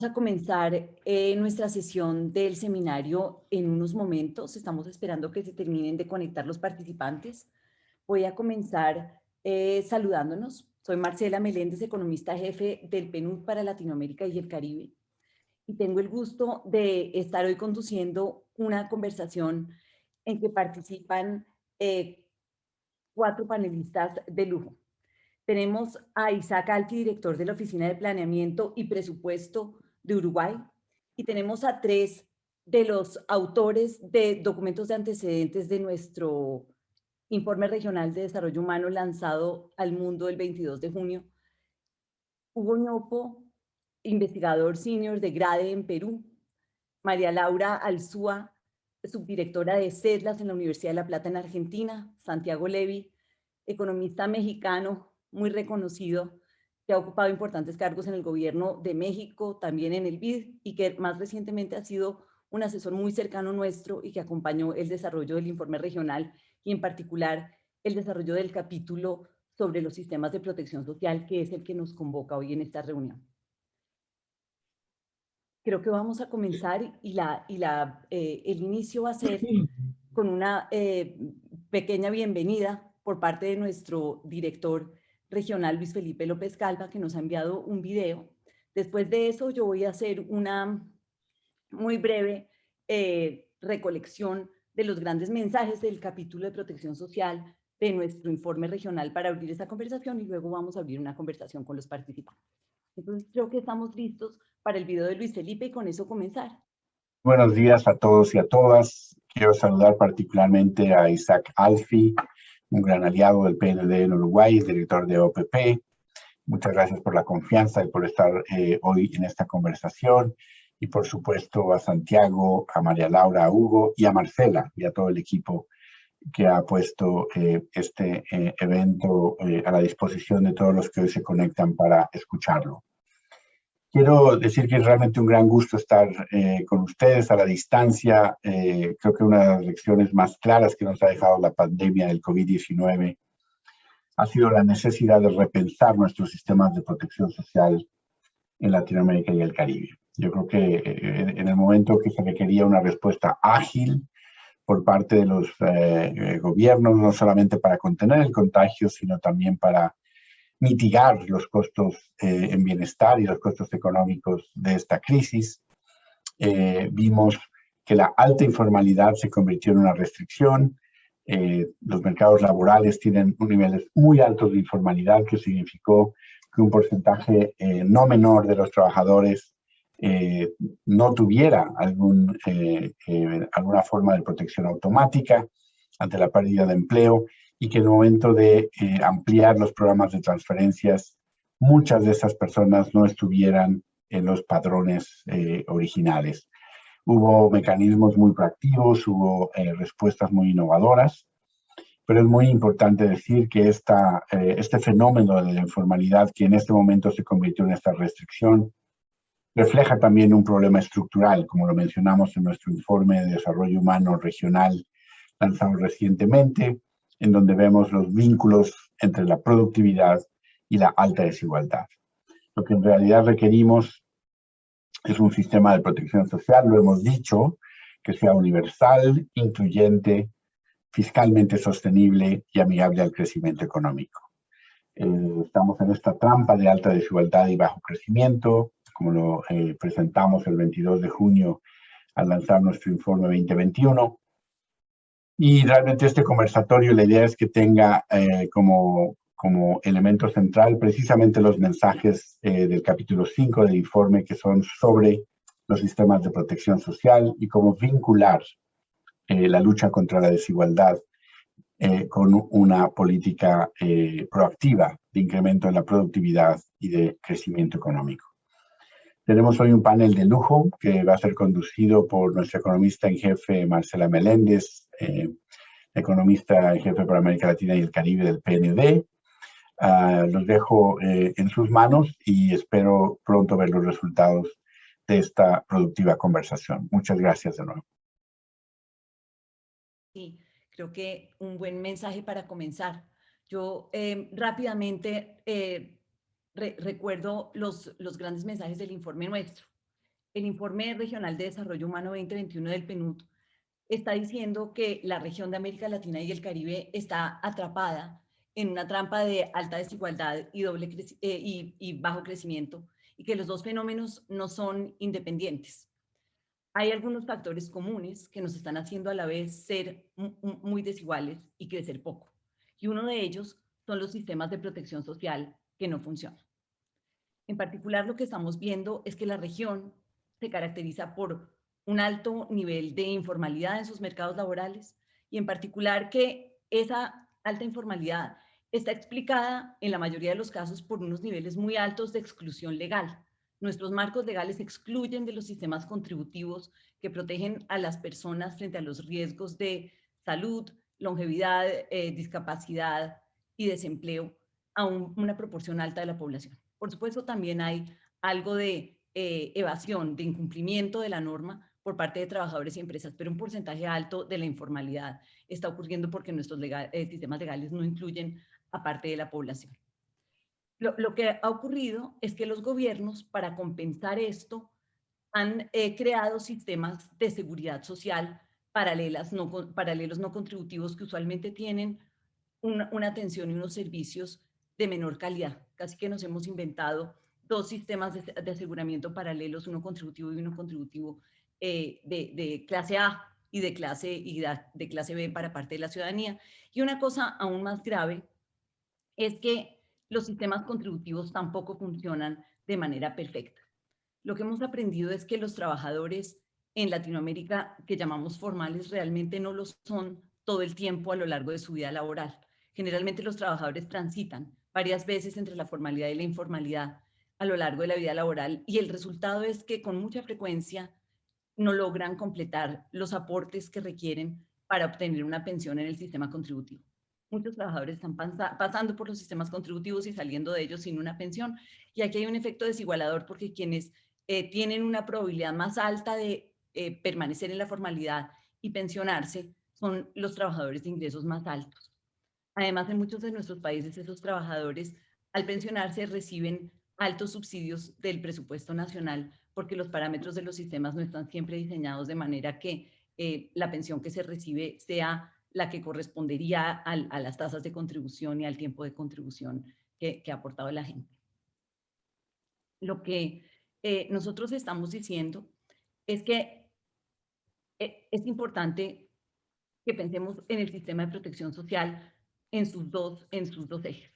Vamos a comenzar nuestra sesión del seminario en unos momentos. Estamos esperando que se terminen de conectar los participantes. Voy a comenzar saludándonos. Soy Marcela Meléndez, economista jefe del PNUD para Latinoamérica y el Caribe. Y tengo el gusto de estar hoy conduciendo una conversación en que participan 4 panelistas de lujo. Tenemos a Isaac Alfi, director de la Oficina de Planeamiento y Presupuesto de Uruguay, y tenemos a 3 de los autores de documentos de antecedentes de nuestro Informe Regional de Desarrollo Humano lanzado al mundo el 22 de junio. Hugo Ñopo, investigador senior de GRADE en Perú. María Laura Alzúa, subdirectora de CEDLAS en la Universidad de La Plata en Argentina. Santiago Levi, economista mexicano muy reconocido, que ha ocupado importantes cargos en el gobierno de México, también en el BID, y que más recientemente ha sido un asesor muy cercano nuestro y que acompañó el desarrollo del informe regional y en particular el desarrollo del capítulo sobre los sistemas de protección social, que es el que nos convoca hoy en esta reunión. Creo que vamos a comenzar y el inicio va a ser con una pequeña bienvenida por parte de nuestro director regional, Luis Felipe López Calva, que nos ha enviado un video. Después de eso, yo voy a hacer una muy breve recolección de los grandes mensajes del capítulo de protección social de nuestro informe regional para abrir esta conversación y luego vamos a abrir una conversación con los participantes. Entonces, creo que estamos listos para el video de Luis Felipe y con eso comenzar. Buenos días a todos y a todas. Quiero saludar particularmente a Isaac Alfi, un gran aliado del PND en Uruguay, director de OPP. Muchas gracias por la confianza y por estar hoy en esta conversación. Y por supuesto a Santiago, a María Laura, a Hugo y a Marcela y a todo el equipo que ha puesto este evento a la disposición de todos los que hoy se conectan para escucharlo. Quiero decir que es realmente un gran gusto estar con ustedes a la distancia. Creo que una de las lecciones más claras que nos ha dejado la pandemia del COVID-19 ha sido la necesidad de repensar nuestros sistemas de protección social en Latinoamérica y el Caribe. Yo creo que en el momento que se requería una respuesta ágil por parte de los gobiernos, no solamente para contener el contagio, sino también para mitigar los costos en bienestar y los costos económicos de esta crisis. Vimos que la alta informalidad se convirtió en una restricción. Los mercados laborales tienen niveles muy altos de informalidad, que significó que un porcentaje no menor de los trabajadores no tuviera alguna forma de protección automática ante la pérdida de empleo, y que en el momento de ampliar los programas de transferencias, muchas de esas personas no estuvieran en los padrones originales. Hubo mecanismos muy proactivos, hubo respuestas muy innovadoras, pero es muy importante decir que este fenómeno de la informalidad, que en este momento se convirtió en esta restricción, refleja también un problema estructural, como lo mencionamos en nuestro informe de desarrollo humano regional lanzado recientemente, en donde vemos los vínculos entre la productividad y la alta desigualdad. Lo que en realidad requerimos es un sistema de protección social, lo hemos dicho, que sea universal, incluyente, fiscalmente sostenible y amigable al crecimiento económico. Estamos en esta trampa de alta desigualdad y bajo crecimiento, como lo presentamos el 22 de junio al lanzar nuestro informe 2021. Y realmente este conversatorio, la idea es que tenga como elemento central precisamente los mensajes del capítulo 5 del informe, que son sobre los sistemas de protección social y cómo vincular la lucha contra la desigualdad con una política proactiva de incremento en la productividad y de crecimiento económico. Tenemos hoy un panel de lujo que va a ser conducido por nuestra economista en jefe, Marcela Meléndez, economista en jefe para América Latina y el Caribe del PND. Los dejo en sus manos y espero pronto ver los resultados de esta productiva conversación. Muchas gracias de nuevo. Sí, creo que un buen mensaje para comenzar. Yo rápidamente recuerdo los grandes mensajes del informe nuestro. El informe regional de desarrollo humano 2021 del PNUD está diciendo que la región de América Latina y el Caribe está atrapada en una trampa de alta desigualdad y, y bajo crecimiento, y que los dos fenómenos no son independientes. Hay algunos factores comunes que nos están haciendo a la vez ser muy desiguales y crecer poco. Y uno de ellos son los sistemas de protección social que no funcionan. En particular, lo que estamos viendo es que la región se caracteriza por un alto nivel de informalidad en sus mercados laborales y en particular que esa alta informalidad está explicada en la mayoría de los casos por unos niveles muy altos de exclusión legal. Nuestros marcos legales excluyen de los sistemas contributivos que protegen a las personas frente a los riesgos de salud, longevidad, discapacidad y desempleo a una proporción alta de la población. Por supuesto, también hay algo de evasión, de incumplimiento de la norma por parte de trabajadores y empresas, pero un porcentaje alto de la informalidad está ocurriendo porque nuestros sistemas legales no incluyen a parte de la población. Lo que ha ocurrido es que los gobiernos, para compensar esto, han creado sistemas de seguridad social paralelos no contributivos que usualmente tienen una atención y unos servicios de menor calidad. Casi que nos hemos inventado dos sistemas de aseguramiento paralelos, uno contributivo y uno contributivo de clase A y de clase B para parte de la ciudadanía. Y una cosa aún más grave es que los sistemas contributivos tampoco funcionan de manera perfecta. Lo que hemos aprendido es que los trabajadores en Latinoamérica, que llamamos formales, realmente no lo son todo el tiempo a lo largo de su vida laboral. Generalmente los trabajadores transitan varias veces entre la formalidad y la informalidad a lo largo de la vida laboral y el resultado es que con mucha frecuencia no logran completar los aportes que requieren para obtener una pensión en el sistema contributivo. Muchos trabajadores están pasando por los sistemas contributivos y saliendo de ellos sin una pensión. Y aquí hay un efecto desigualador porque quienes tienen una probabilidad más alta de permanecer en la formalidad y pensionarse son los trabajadores de ingresos más altos. Además, en muchos de nuestros países, esos trabajadores, al pensionarse, reciben altos subsidios del presupuesto nacional porque los parámetros de los sistemas no están siempre diseñados de manera que la pensión que se recibe sea la que correspondería a las tasas de contribución y al tiempo de contribución que ha aportado la gente. Lo que nosotros estamos diciendo es que es importante que pensemos en el sistema de protección social en sus dos ejes.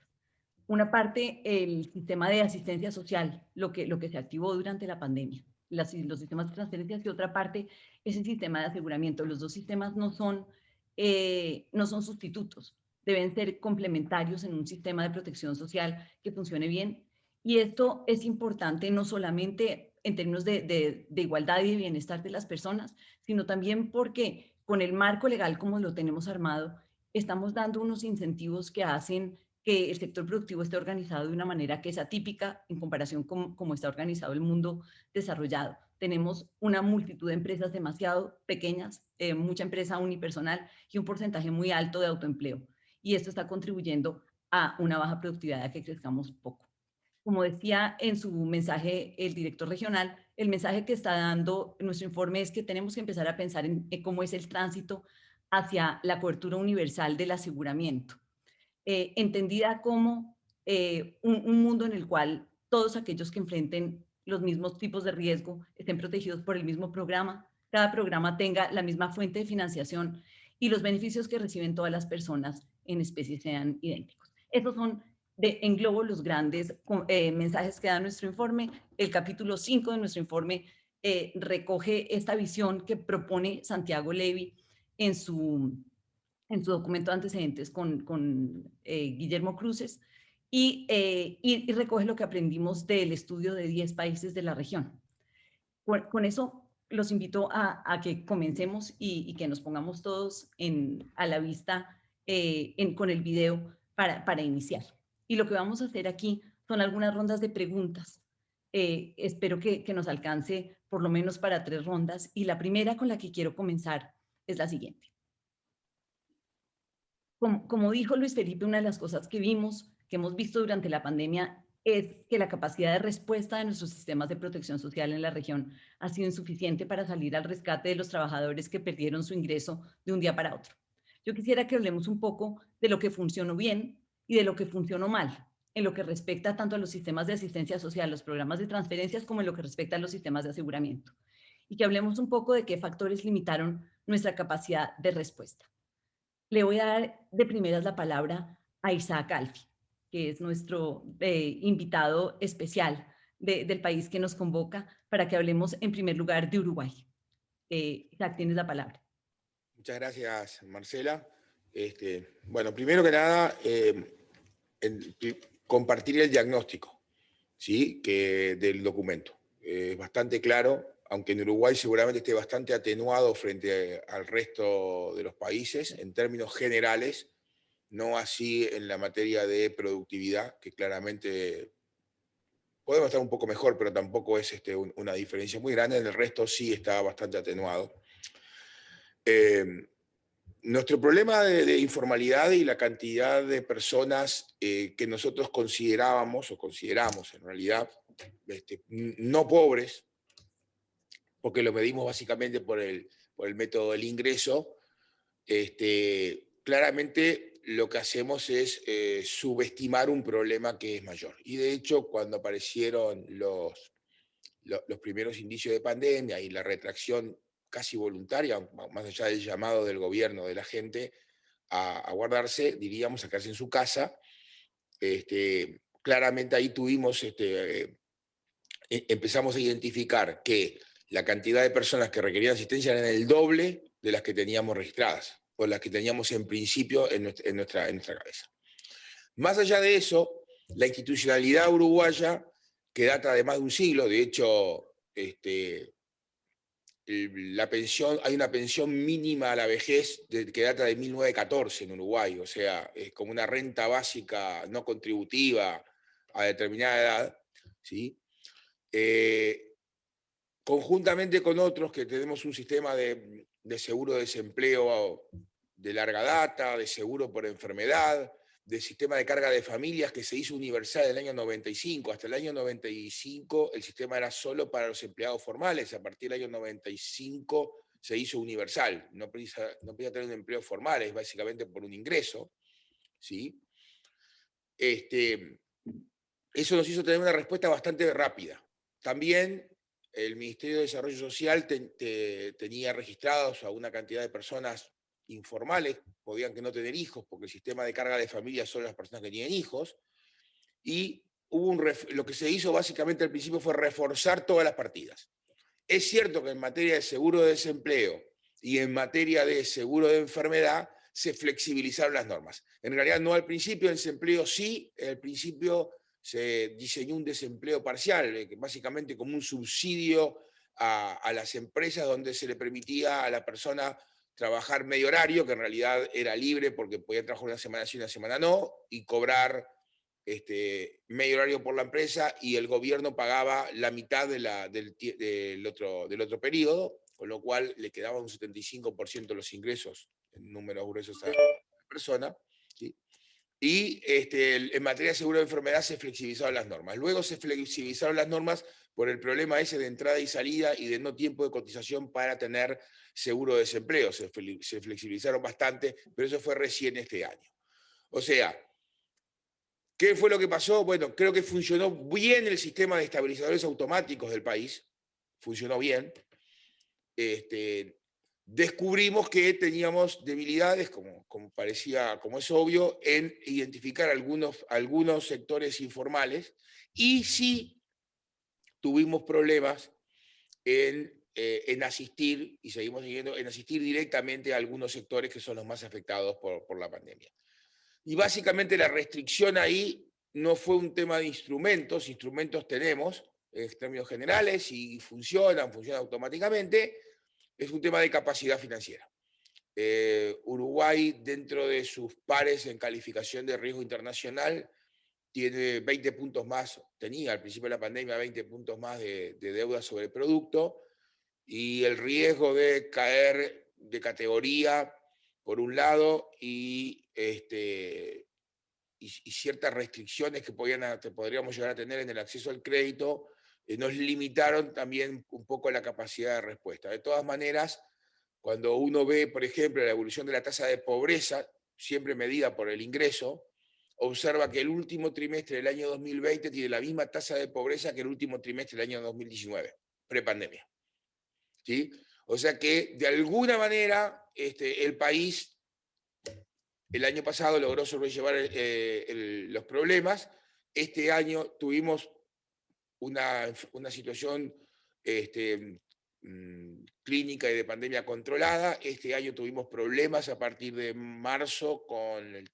Una parte, el sistema de asistencia social, lo que se activó durante la pandemia, los sistemas de transferencias, y otra parte es el sistema de aseguramiento. Los dos sistemas no son sustitutos, deben ser complementarios en un sistema de protección social que funcione bien. Y esto es importante no solamente en términos de igualdad y de bienestar de las personas, sino también porque con el marco legal como lo tenemos armado, estamos dando unos incentivos que hacen que el sector productivo esté organizado de una manera que es atípica en comparación con cómo está organizado el mundo desarrollado. Tenemos una multitud de empresas demasiado pequeñas, mucha empresa unipersonal y un porcentaje muy alto de autoempleo. Y esto está contribuyendo a una baja productividad, a que crezcamos poco. Como decía en su mensaje el director regional, el mensaje que está dando nuestro informe es que tenemos que empezar a pensar en cómo es el tránsito hacia la cobertura universal del aseguramiento, entendida como un mundo en el cual todos aquellos que enfrenten los mismos tipos de riesgo estén protegidos por el mismo programa, cada programa tenga la misma fuente de financiación y los beneficios que reciben todas las personas en especie sean idénticos. Esos son en globo los grandes mensajes que da nuestro informe. El capítulo 5 de nuestro informe recoge esta visión que propone Santiago Levy en su documento de antecedentes con Guillermo Cruces y recoge lo que aprendimos del estudio de 10 países de la región. Con eso los invito a que comencemos y que nos pongamos todos a la vista con el video para iniciar. Y lo que vamos a hacer aquí son algunas rondas de preguntas. Espero que nos alcance por lo menos para 3 rondas. Y la primera con la que quiero comenzar es la siguiente. Como dijo Luis Felipe, una de las cosas que hemos visto durante la pandemia es que la capacidad de respuesta de nuestros sistemas de protección social en la región ha sido insuficiente para salir al rescate de los trabajadores que perdieron su ingreso de un día para otro. Yo quisiera que hablemos un poco de lo que funcionó bien y de lo que funcionó mal, en lo que respecta tanto a los sistemas de asistencia social, los programas de transferencias, como en lo que respecta a los sistemas de aseguramiento. Y que hablemos un poco de qué factores limitaron nuestra capacidad de respuesta. Le voy a dar de primeras la palabra a Isaac Alfi, que es nuestro invitado especial del país que nos convoca para que hablemos en primer lugar de Uruguay. Isaac, tienes la palabra. Muchas gracias, Marcela. Bueno, primero que nada, compartir el diagnóstico, ¿sí? Del documento. Es bastante claro, aunque en Uruguay seguramente esté bastante atenuado frente al resto de los países en términos generales, no así en la materia de productividad, que claramente podemos estar un poco mejor, pero tampoco es una diferencia muy grande. En el resto sí está bastante atenuado. Nuestro problema de informalidad y la cantidad de personas que nosotros considerábamos o consideramos en realidad no pobres, porque lo medimos básicamente por el método del ingreso, claramente lo que hacemos es subestimar un problema que es mayor. Y de hecho, cuando aparecieron los primeros indicios de pandemia y la retracción casi voluntaria, más allá del llamado del gobierno, de la gente, a guardarse, diríamos, a quedarse en su casa, claramente ahí tuvimos, empezamos a identificar que la cantidad de personas que requerían asistencia era el doble de las que teníamos registradas, o las que teníamos en principio en nuestra cabeza. Más allá de eso, la institucionalidad uruguaya, que data de más de un siglo, de hecho, la pensión, hay una pensión mínima a la vejez que data de 1914 en Uruguay, o sea, es como una renta básica no contributiva a determinada edad, ¿sí? Conjuntamente con otros que tenemos un sistema de seguro de desempleo de larga data, de seguro por enfermedad, de sistema de carga de familias que se hizo universal en el año 95. Hasta el año 95 el sistema era solo para los empleados formales. A partir del año 95 se hizo universal. No podía tener un empleo formal, es básicamente por un ingreso, ¿sí? Eso nos hizo tener una respuesta bastante rápida. También el Ministerio de Desarrollo Social tenía registrados a una cantidad de personas informales, podían que no tener hijos, porque el sistema de carga de familia son las personas que tienen hijos, y lo que se hizo básicamente al principio fue reforzar todas las partidas. Es cierto que en materia de seguro de desempleo y en materia de seguro de enfermedad se flexibilizaron las normas. En realidad no al principio, en desempleo sí, al principio se diseñó un desempleo parcial, básicamente como un subsidio a las empresas donde se le permitía a la persona trabajar medio horario, que en realidad era libre porque podía trabajar una semana sí, una semana no, y cobrar medio horario por la empresa, y el gobierno pagaba la mitad del otro periodo, con lo cual le quedaba un 75% de los ingresos en números gruesos a la persona, ¿sí? Y en materia de seguro de enfermedad se flexibilizaron las normas. Luego se flexibilizaron las normas por el problema ese de entrada y salida y de no tiempo de cotización para tener seguro de desempleo. Se flexibilizaron bastante, pero eso fue recién este año. O sea, ¿qué fue lo que pasó? Bueno, creo que funcionó bien el sistema de estabilizadores automáticos del país. Funcionó bien. Descubrimos que teníamos debilidades, como parecía, como es obvio, en identificar algunos sectores informales, y sí tuvimos problemas en asistir, y seguimos siguiendo, en asistir directamente a algunos sectores que son los más afectados por la pandemia. Y básicamente la restricción ahí no fue un tema de instrumentos tenemos en términos generales y funcionan automáticamente, es un tema de capacidad financiera. Uruguay, dentro de sus pares en calificación de riesgo internacional, tiene 20 puntos más, tenía al principio de la pandemia 20 puntos más de deuda sobre el producto, y el riesgo de caer de categoría, por un lado, y y ciertas restricciones que podríamos llegar a tener en el acceso al crédito, nos limitaron también un poco la capacidad de respuesta. De todas maneras, cuando uno ve, por ejemplo, la evolución de la tasa de pobreza, siempre medida por el ingreso, observa que el último trimestre del año 2020 tiene la misma tasa de pobreza que el último trimestre del año 2019, prepandemia. ¿Sí? O sea que, de alguna manera, el país el año pasado logró sobrellevar los problemas. Este año tuvimos una situación clínica y de pandemia controlada. Este año tuvimos problemas a partir de marzo con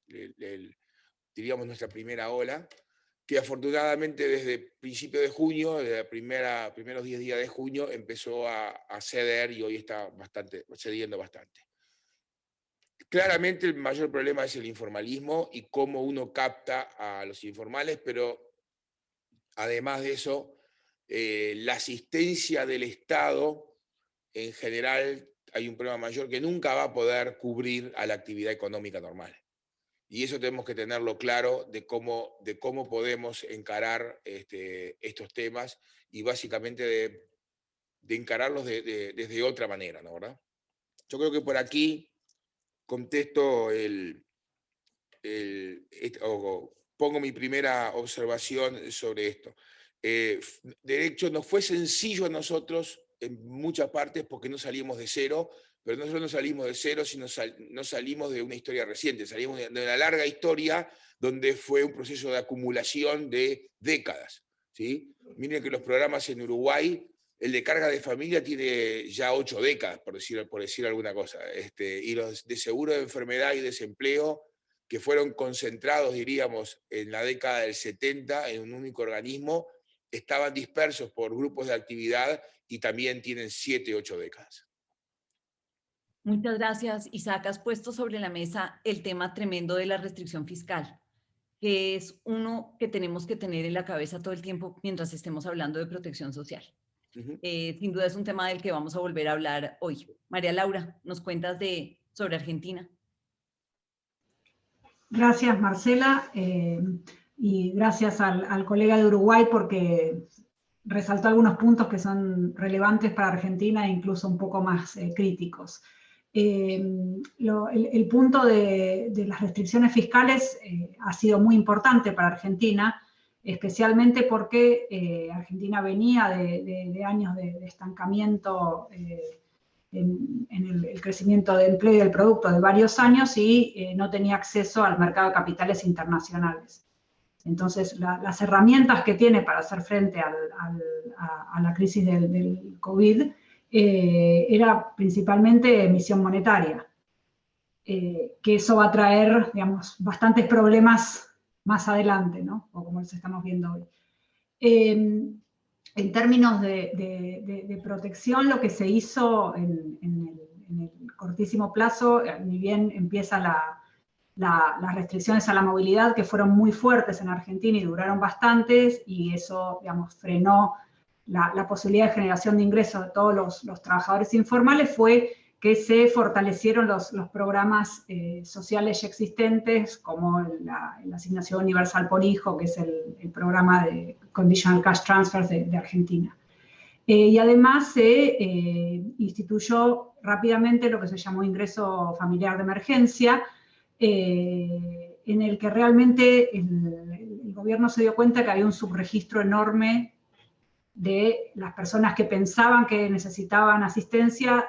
diríamos, nuestra primera ola, que afortunadamente desde principio de junio, desde los primeros 10 días de junio, empezó a ceder y hoy está cediendo bastante. Claramente el mayor problema es el informalismo y cómo uno capta a los informales, pero además de eso, la asistencia del Estado, en general, hay un problema mayor que nunca va a poder cubrir a la actividad económica normal. Y eso tenemos que tenerlo claro de cómo podemos encarar estos temas y básicamente de encararlos desde otra manera, ¿no? ¿Verdad? Yo creo que por aquí contesto o pongo mi primera observación sobre esto. De hecho, nos fue sencillo a nosotros en muchas partes porque no salimos de cero, pero nosotros no salimos de cero, sino no salimos de una historia reciente, salimos de una larga historia donde fue un proceso de acumulación de décadas. ¿Sí? Miren que los programas en Uruguay, el de carga de familia tiene ya 8 décadas, por decir alguna cosa, y los de seguro de enfermedad y desempleo, que fueron concentrados, diríamos, en la década del 70 en un único organismo, estaban dispersos por grupos de actividad y también tienen 7, 8 décadas. Muchas gracias, Isaac. Has puesto sobre la mesa el tema tremendo de la restricción fiscal, que es uno que tenemos que tener en la cabeza todo el tiempo mientras estemos hablando de protección social. Sin duda es un tema del que vamos a volver a hablar hoy. María Laura, ¿nos cuentas sobre Argentina? Gracias, Marcela, y gracias al colega de Uruguay porque resaltó algunos puntos que son relevantes para Argentina e incluso un poco más críticos. El punto de las restricciones fiscales ha sido muy importante para Argentina, especialmente porque Argentina venía de años de estancamiento en el crecimiento de empleo y del producto de varios años y no tenía acceso al mercado de capitales internacionales. Entonces, las herramientas que tiene para hacer frente a la crisis del COVID era principalmente emisión monetaria, que eso va a traer, digamos, bastantes problemas más adelante, ¿no? O como los estamos viendo hoy. En términos de protección, lo que se hizo en el cortísimo plazo, ni bien empieza las restricciones a la movilidad, que fueron muy fuertes en Argentina y duraron bastantes, y eso, digamos, frenó la posibilidad de generación de ingresos de todos los trabajadores informales, fue que se fortalecieron los programas sociales ya existentes, como la asignación universal por hijo, que es el programa de Conditional Cash Transfers de Argentina. Y además se instituyó rápidamente lo que se llamó ingreso familiar de emergencia, en el que realmente el gobierno se dio cuenta que había un subregistro enorme de las personas que pensaban que necesitaban asistencia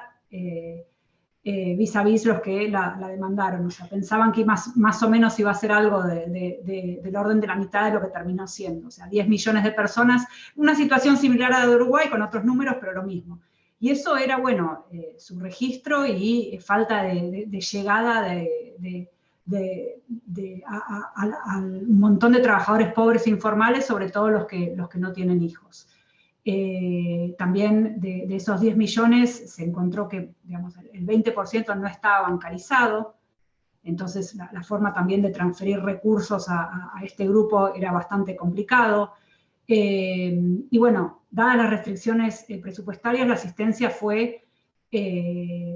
vis a vis los que la demandaron. O sea, pensaban que más o menos iba a ser algo del orden de la mitad de lo que terminó siendo. O sea, 10 millones de personas, una situación similar a la de Uruguay con otros números, pero lo mismo. Y eso era, bueno, subregistro y falta de llegada a un montón de trabajadores pobres e informales, sobre todo los que no tienen hijos. También de esos 10 millones se encontró que, digamos, el 20% no estaba bancarizado, entonces la forma también de transferir recursos a este grupo era bastante complicado. Y bueno, dadas las restricciones presupuestarias, la asistencia fue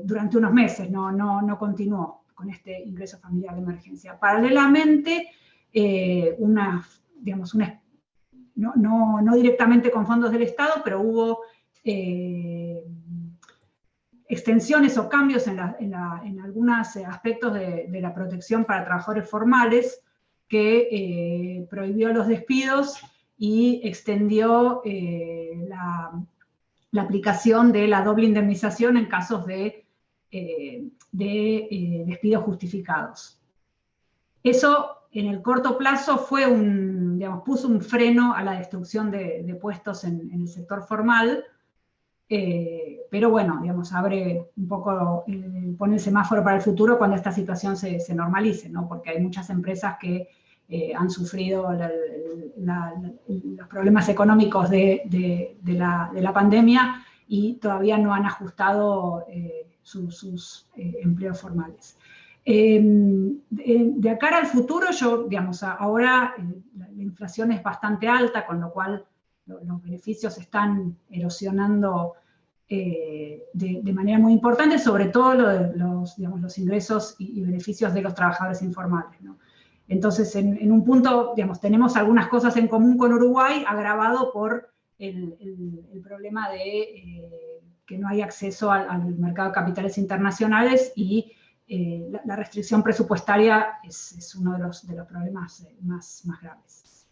durante unos meses, no continuó con este ingreso familiar de emergencia. Paralelamente, no directamente con fondos del Estado, pero hubo extensiones o cambios en algunos aspectos de la protección para trabajadores formales, que prohibió los despidos y extendió la aplicación de la doble indemnización en casos de despidos justificados. Eso en el corto plazo fue puso un freno a la destrucción de puestos en el sector formal, pero bueno, abre un poco, pone el semáforo para el futuro cuando esta situación se normalice, ¿no? Porque hay muchas empresas que han sufrido los problemas económicos de la pandemia y todavía no han ajustado sus empleos formales. De cara al futuro, ahora la inflación es bastante alta, con lo cual los beneficios están erosionando de manera muy importante, sobre todo los ingresos y beneficios de los trabajadores informales, ¿no? Entonces, en un punto, tenemos algunas cosas en común con Uruguay, agravado por el problema de que no hay acceso al mercado de capitales internacionales, y la restricción presupuestaria es uno de los problemas más graves.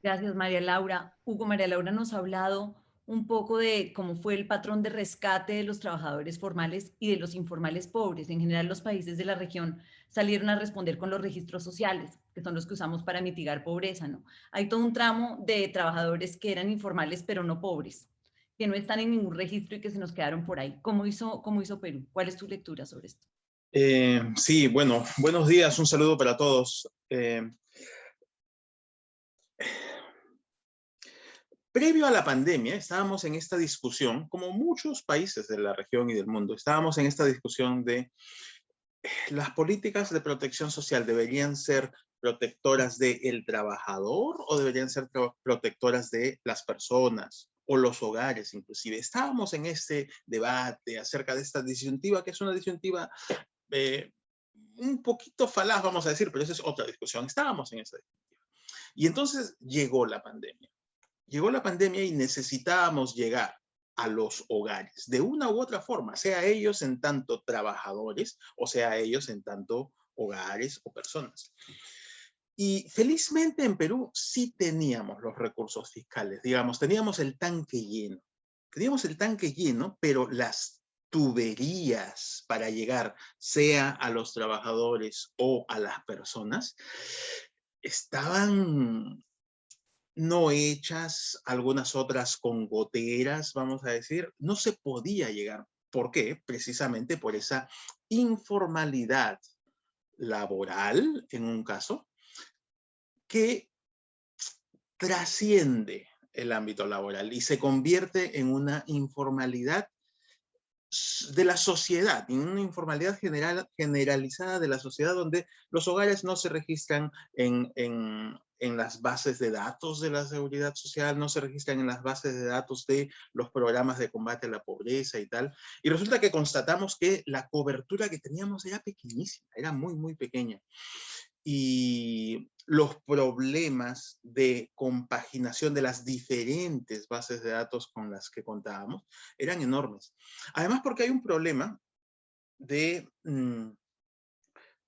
Gracias, María Laura. Hugo, María Laura nos ha hablado un poco de cómo fue el patrón de rescate de los trabajadores formales y de los informales pobres. En general, los países de la región salieron a responder con los registros sociales, que son los que usamos para mitigar pobreza, ¿no? Hay todo un tramo de trabajadores que eran informales pero no pobres, que no están en ningún registro y que se nos quedaron por ahí. ¿Cómo hizo Perú? ¿Cuál es tu lectura sobre esto? Sí, bueno, buenos días, un saludo para todos. Previo a la pandemia, estábamos en esta discusión, como muchos países de la región y del mundo, estábamos en esta discusión de las políticas de protección social deberían ser protectoras del trabajador o deberían ser protectoras de las personas o los hogares inclusive. Estábamos en este debate acerca de esta disyuntiva, que es una disyuntiva un poquito falaz, vamos a decir, pero esa es otra discusión. Estábamos en esa disyuntiva. Y entonces llegó la pandemia. Llegó la pandemia y necesitábamos llegar a los hogares de una u otra forma, sea ellos en tanto trabajadores o sea ellos en tanto hogares o personas. Y felizmente en Perú sí teníamos los recursos fiscales, digamos, teníamos el tanque lleno. Teníamos el tanque lleno, pero las tuberías para llegar, sea a los trabajadores o a las personas, estaban no hechas, algunas otras con goteras, vamos a decir. No se podía llegar. ¿Por qué? Precisamente por esa informalidad laboral, en un caso, que trasciende el ámbito laboral y se convierte en una informalidad de la sociedad, en una informalidad generalizada de la sociedad, donde los hogares no se registran en las bases de datos de la seguridad social, no se registran en las bases de datos de los programas de combate a la pobreza y tal. Y resulta que constatamos que la cobertura que teníamos era pequeñísima, era muy, muy pequeña. Y los problemas de compaginación de las diferentes bases de datos con las que contábamos eran enormes. Además, porque hay un problema de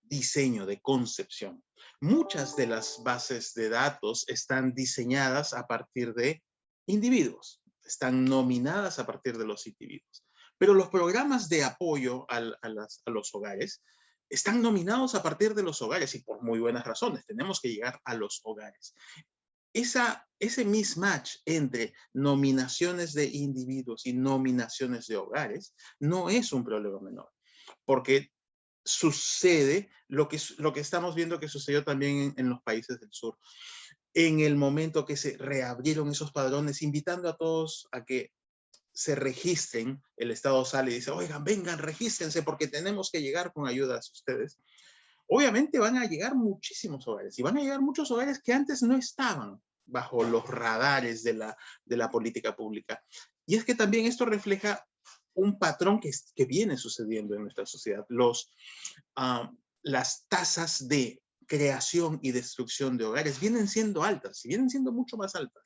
diseño, de concepción. Muchas de las bases de datos están diseñadas a partir de individuos, están nominadas a partir de los individuos. Pero los programas de apoyo a los hogares están nominados a partir de los hogares, y por muy buenas razones. Tenemos que llegar a los hogares. Ese mismatch entre nominaciones de individuos y nominaciones de hogares no es un problema menor, porque sucede lo que estamos viendo que sucedió también en los países del sur. En el momento que se reabrieron esos padrones, invitando a todos a que se registren, el Estado sale y dice, oigan, vengan, regístrense porque tenemos que llegar con ayudas a ustedes. Obviamente van a llegar muchísimos hogares, y van a llegar muchos hogares que antes no estaban bajo los radares de la política pública. Y es que también esto refleja un patrón que viene sucediendo en nuestra sociedad. Las tasas de creación y destrucción de hogares vienen siendo altas, y vienen siendo mucho más altas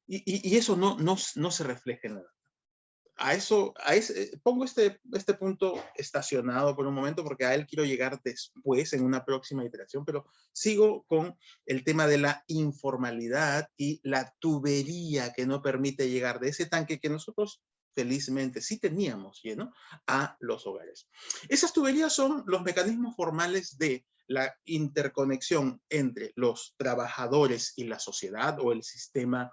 y eso no se refleja en la data. Pongo este punto estacionado por un momento porque a él quiero llegar después en una próxima iteración, pero sigo con el tema de la informalidad y la tubería que no permite llegar de ese tanque que nosotros felizmente sí teníamos lleno a los hogares. Esas tuberías son los mecanismos formales de la interconexión entre los trabajadores y la sociedad o el sistema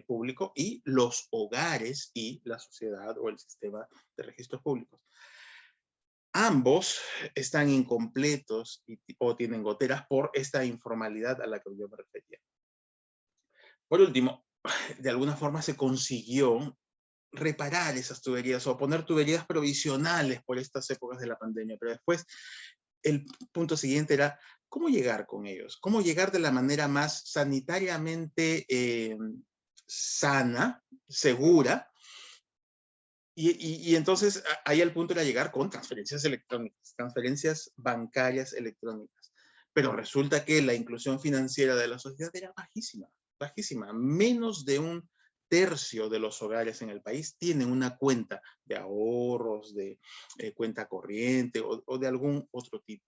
público y los hogares y la sociedad o el sistema de registros públicos. Ambos están incompletos o tienen goteras por esta informalidad a la que yo me refería. Por último, de alguna forma se consiguió reparar esas tuberías o poner tuberías provisionales por estas épocas de la pandemia, pero después el punto siguiente era cómo llegar con ellos, cómo llegar de la manera más sanitariamente sana, segura, y entonces ahí el punto era llegar con transferencias electrónicas, transferencias bancarias electrónicas. Pero resulta que la inclusión financiera de la sociedad era bajísima, bajísima. Menos de 1/3 de los hogares en el país tienen una cuenta de ahorros, de cuenta corriente o de algún otro tipo.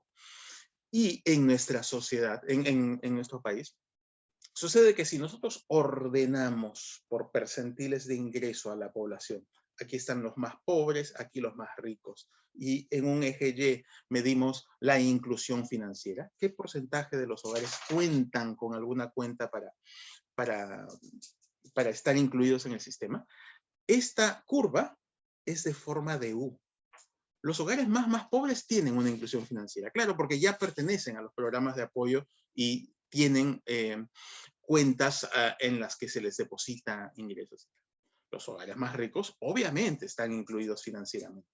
Y en nuestra sociedad, en nuestro país, sucede que si nosotros ordenamos por percentiles de ingreso a la población, aquí están los más pobres, aquí los más ricos, y en un eje Y medimos la inclusión financiera, ¿qué porcentaje de los hogares cuentan con alguna cuenta para estar incluidos en el sistema? Esta curva es de forma de U. Los hogares más pobres tienen una inclusión financiera, claro, porque ya pertenecen a los programas de apoyo y tienen cuentas en las que se les deposita ingresos. Los hogares más ricos obviamente están incluidos financieramente.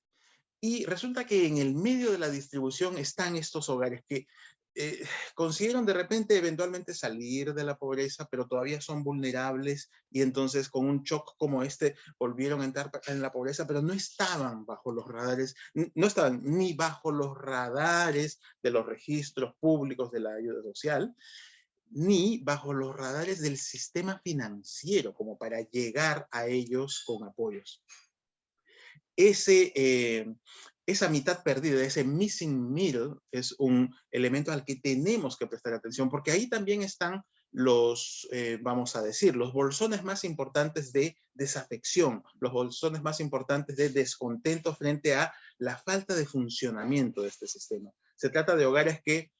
Y resulta que en el medio de la distribución están estos hogares que consiguieron de repente eventualmente salir de la pobreza, pero todavía son vulnerables y entonces con un shock como este volvieron a entrar en la pobreza, pero no estaban bajo los radares, no estaban ni bajo los radares de los registros públicos de la ayuda social, ni bajo los radares del sistema financiero como para llegar a ellos con apoyos. Esa mitad perdida, ese missing middle, es un elemento al que tenemos que prestar atención, porque ahí también están los, vamos a decir, los bolsones más importantes de desafección, los bolsones más importantes de descontento frente a la falta de funcionamiento de este sistema. Se trata de hogares que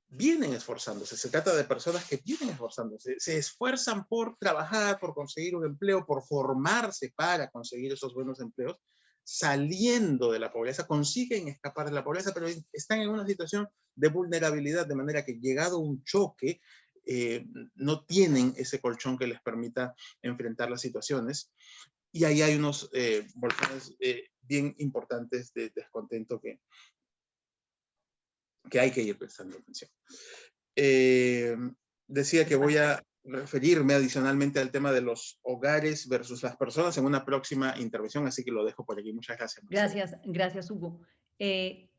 vienen esforzándose, se trata de personas que vienen esforzándose, se esfuerzan por trabajar, por conseguir un empleo, por formarse para conseguir esos buenos empleos, saliendo de la pobreza, consiguen escapar de la pobreza, pero están en una situación de vulnerabilidad, de manera que llegado un choque, no tienen ese colchón que les permita enfrentar las situaciones. Y ahí hay unos bolsones bien importantes de descontento que hay que ir prestando atención. Decía que voy a referirme adicionalmente al tema de los hogares versus las personas en una próxima intervención, así que lo dejo por aquí. Muchas gracias. Gracias, Hugo. En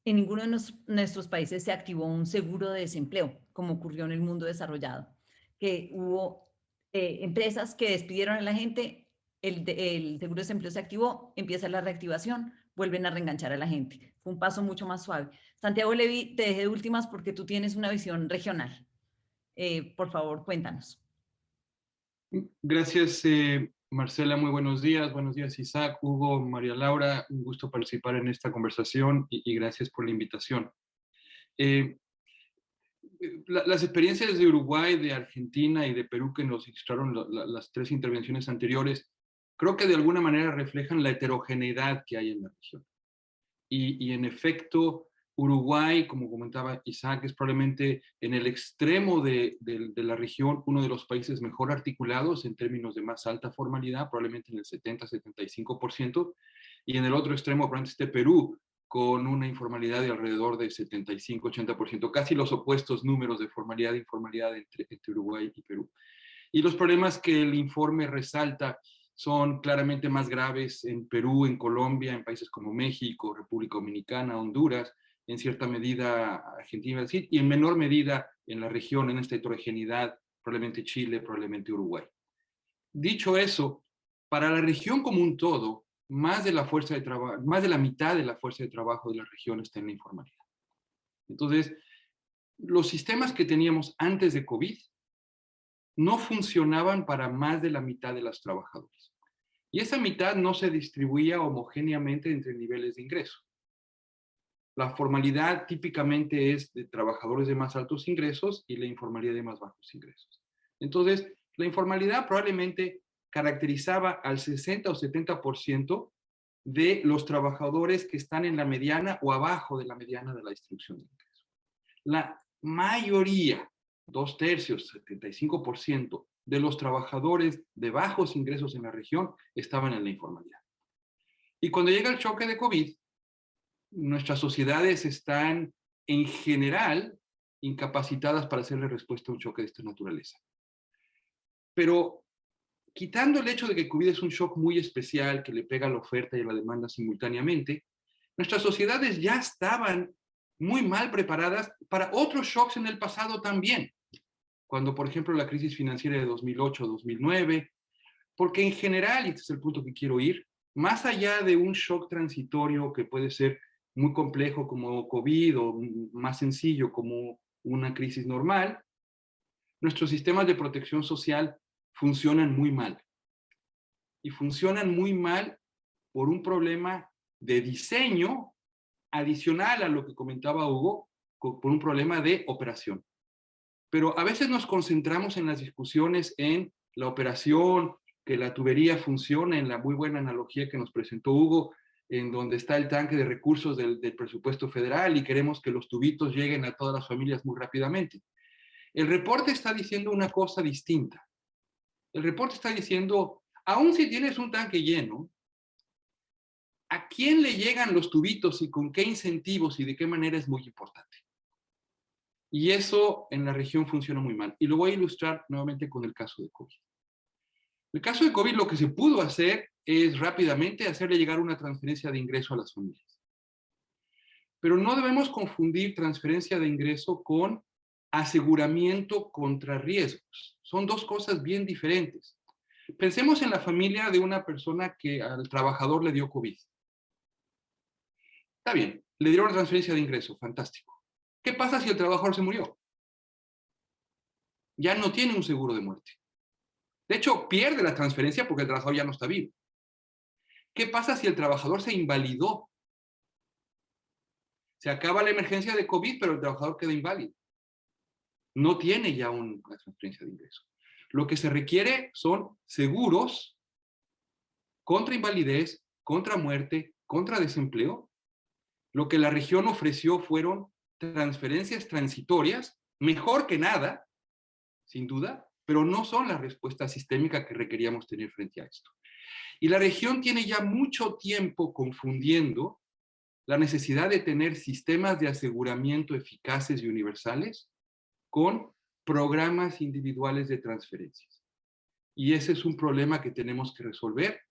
ninguno de nuestros países se activó un seguro de desempleo, como ocurrió en el mundo desarrollado, que hubo empresas que despidieron a la gente, el seguro de desempleo se activó, empieza la reactivación, vuelven a reenganchar a la gente. Fue un paso mucho más suave. Santiago Levi, te dejé de últimas porque tú tienes una visión regional. Por favor, cuéntanos. Gracias, Marcela. Muy buenos días. Buenos días, Isaac, Hugo, María Laura. Un gusto participar en esta conversación y gracias por la invitación. Las experiencias de Uruguay, de Argentina y de Perú que nos ilustraron las 3 intervenciones anteriores, creo que de alguna manera reflejan la heterogeneidad que hay en la región. Y en efecto, Uruguay, como comentaba Isaac, es probablemente en el extremo de la región uno de los países mejor articulados en términos de más alta formalidad, probablemente en el 70-75%, y en el otro extremo probablemente esté Perú, con una informalidad de alrededor de 75-80%, casi los opuestos números de formalidad e informalidad entre Uruguay y Perú. Y los problemas que el informe resalta son claramente más graves en Perú, en Colombia, en países como México, República Dominicana, Honduras, en cierta medida Argentina y Brasil, y en menor medida en la región, en esta heterogeneidad, probablemente Chile, probablemente Uruguay. Dicho eso, para la región como un todo, más de la mitad de la fuerza de trabajo de la región está en la informalidad. Entonces, los sistemas que teníamos antes de COVID no funcionaban para más de la mitad de los trabajadores. Y esa mitad no se distribuía homogéneamente entre niveles de ingreso. La formalidad típicamente es de trabajadores de más altos ingresos y la informalidad de más bajos ingresos. Entonces, la informalidad probablemente caracterizaba al 60 o 70% de los trabajadores que están en la mediana o abajo de la mediana de la distribución de ingresos. La mayoría, 2/3, 75% de los trabajadores de bajos ingresos en la región estaban en la informalidad. Y cuando llega el choque de COVID, nuestras sociedades están en general incapacitadas para hacerle respuesta a un choque de esta naturaleza. Pero quitando el hecho de que COVID es un shock muy especial que le pega a la oferta y a la demanda simultáneamente, nuestras sociedades ya estaban muy mal preparadas para otros shocks en el pasado también. Cuando, por ejemplo, la crisis financiera de 2008-2009, porque en general, y este es el punto que quiero ir, más allá de un shock transitorio que puede ser muy complejo como COVID o más sencillo como una crisis normal, nuestros sistemas de protección social funcionan muy mal. Y funcionan muy mal por un problema de diseño adicional a lo que comentaba Hugo, por un problema de operación. Pero a veces nos concentramos en las discusiones en la operación, que la tubería funcione, en la muy buena analogía que nos presentó Hugo, en donde está el tanque de recursos del presupuesto federal y queremos que los tubitos lleguen a todas las familias muy rápidamente. El reporte está diciendo una cosa distinta. El reporte está diciendo, aun si tienes un tanque lleno, ¿a quién le llegan los tubitos y con qué incentivos y de qué manera es muy importante? Y eso en la región funciona muy mal. Y lo voy a ilustrar nuevamente con el caso de COVID. En el caso de COVID lo que se pudo hacer es rápidamente hacerle llegar una transferencia de ingreso a las familias. Pero no debemos confundir transferencia de ingreso con aseguramiento contra riesgos. Son dos cosas bien diferentes. Pensemos en la familia de una persona que al trabajador le dio COVID. Está bien, le dieron una transferencia de ingreso, fantástico. ¿Qué pasa si el trabajador se murió? Ya no tiene un seguro de muerte. De hecho, pierde la transferencia porque el trabajador ya no está vivo. ¿Qué pasa si el trabajador se invalidó? Se acaba la emergencia de COVID, pero el trabajador queda inválido. No tiene ya una transferencia de ingreso. Lo que se requiere son seguros contra invalidez, contra muerte, contra desempleo. Lo que la región ofreció fueron transferencias transitorias, mejor que nada, sin duda, pero no son la respuesta sistémica que requeríamos tener frente a esto. Y la región tiene ya mucho tiempo confundiendo la necesidad de tener sistemas de aseguramiento eficaces y universales con programas individuales de transferencias. Y ese es un problema que tenemos que resolver.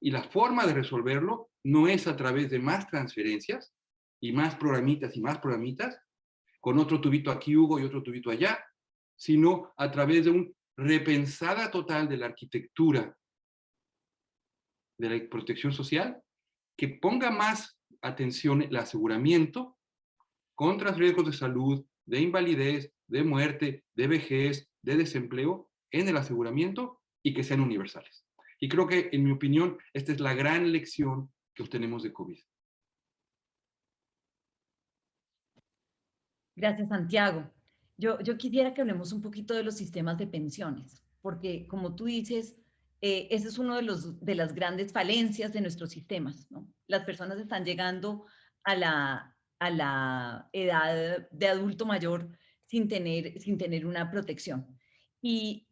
Y la forma de resolverlo no es a través de más transferencias y más programitas, con otro tubito aquí, Hugo, y otro tubito allá, sino a través de una repensada total de la arquitectura de la protección social, que ponga más atención el aseguramiento contra riesgos de salud, de invalidez, de muerte, de vejez, de desempleo, en el aseguramiento y que sean universales. Y creo que, en mi opinión, esta es la gran lección que obtenemos de COVID. Gracias, Santiago. Yo quisiera que hablemos un poquito de los sistemas de pensiones, porque como tú dices, ese es uno de las grandes falencias de nuestros sistemas, ¿no? Las personas están llegando a la edad de adulto mayor sin tener una protección. Y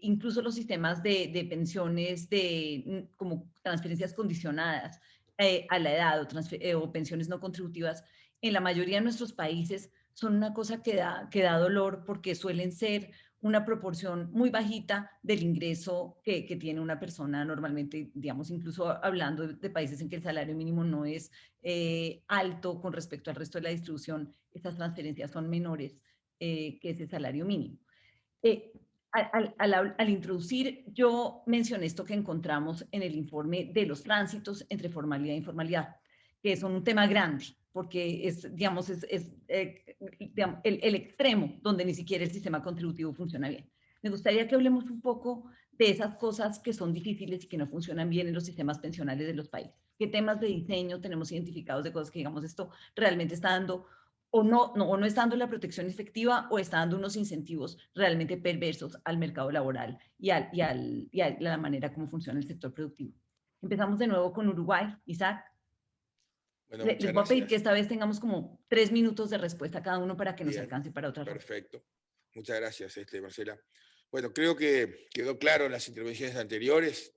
incluso los sistemas de pensiones como transferencias condicionadas a la edad o pensiones no contributivas, en la mayoría de nuestros países son una cosa que da dolor porque suelen ser una proporción muy bajita del ingreso que tiene una persona normalmente, digamos, incluso hablando de países en que el salario mínimo no es alto con respecto al resto de la distribución, estas transferencias son menores que ese salario mínimo. Al introducir, yo mencioné esto que encontramos en el informe de los tránsitos entre formalidad e informalidad, que son un tema grande, porque es, digamos, digamos, el extremo donde ni siquiera el sistema contributivo funciona bien. Me gustaría que hablemos un poco de esas cosas que son difíciles y que no funcionan bien en los sistemas pensionales de los países. ¿Qué temas de diseño tenemos identificados de cosas que, digamos, esto realmente está dando o no está dando la protección efectiva o está dando unos incentivos realmente perversos al mercado laboral y a la manera como funciona el sector productivo? Empezamos de nuevo con Uruguay. Isaac, Bueno, les voy a pedir que esta vez tengamos como 3 minutos de respuesta cada uno para que nos alcance para otra ronda. Perfecto. Muchas gracias, Marcela. Bueno, creo que quedó claro en las intervenciones anteriores,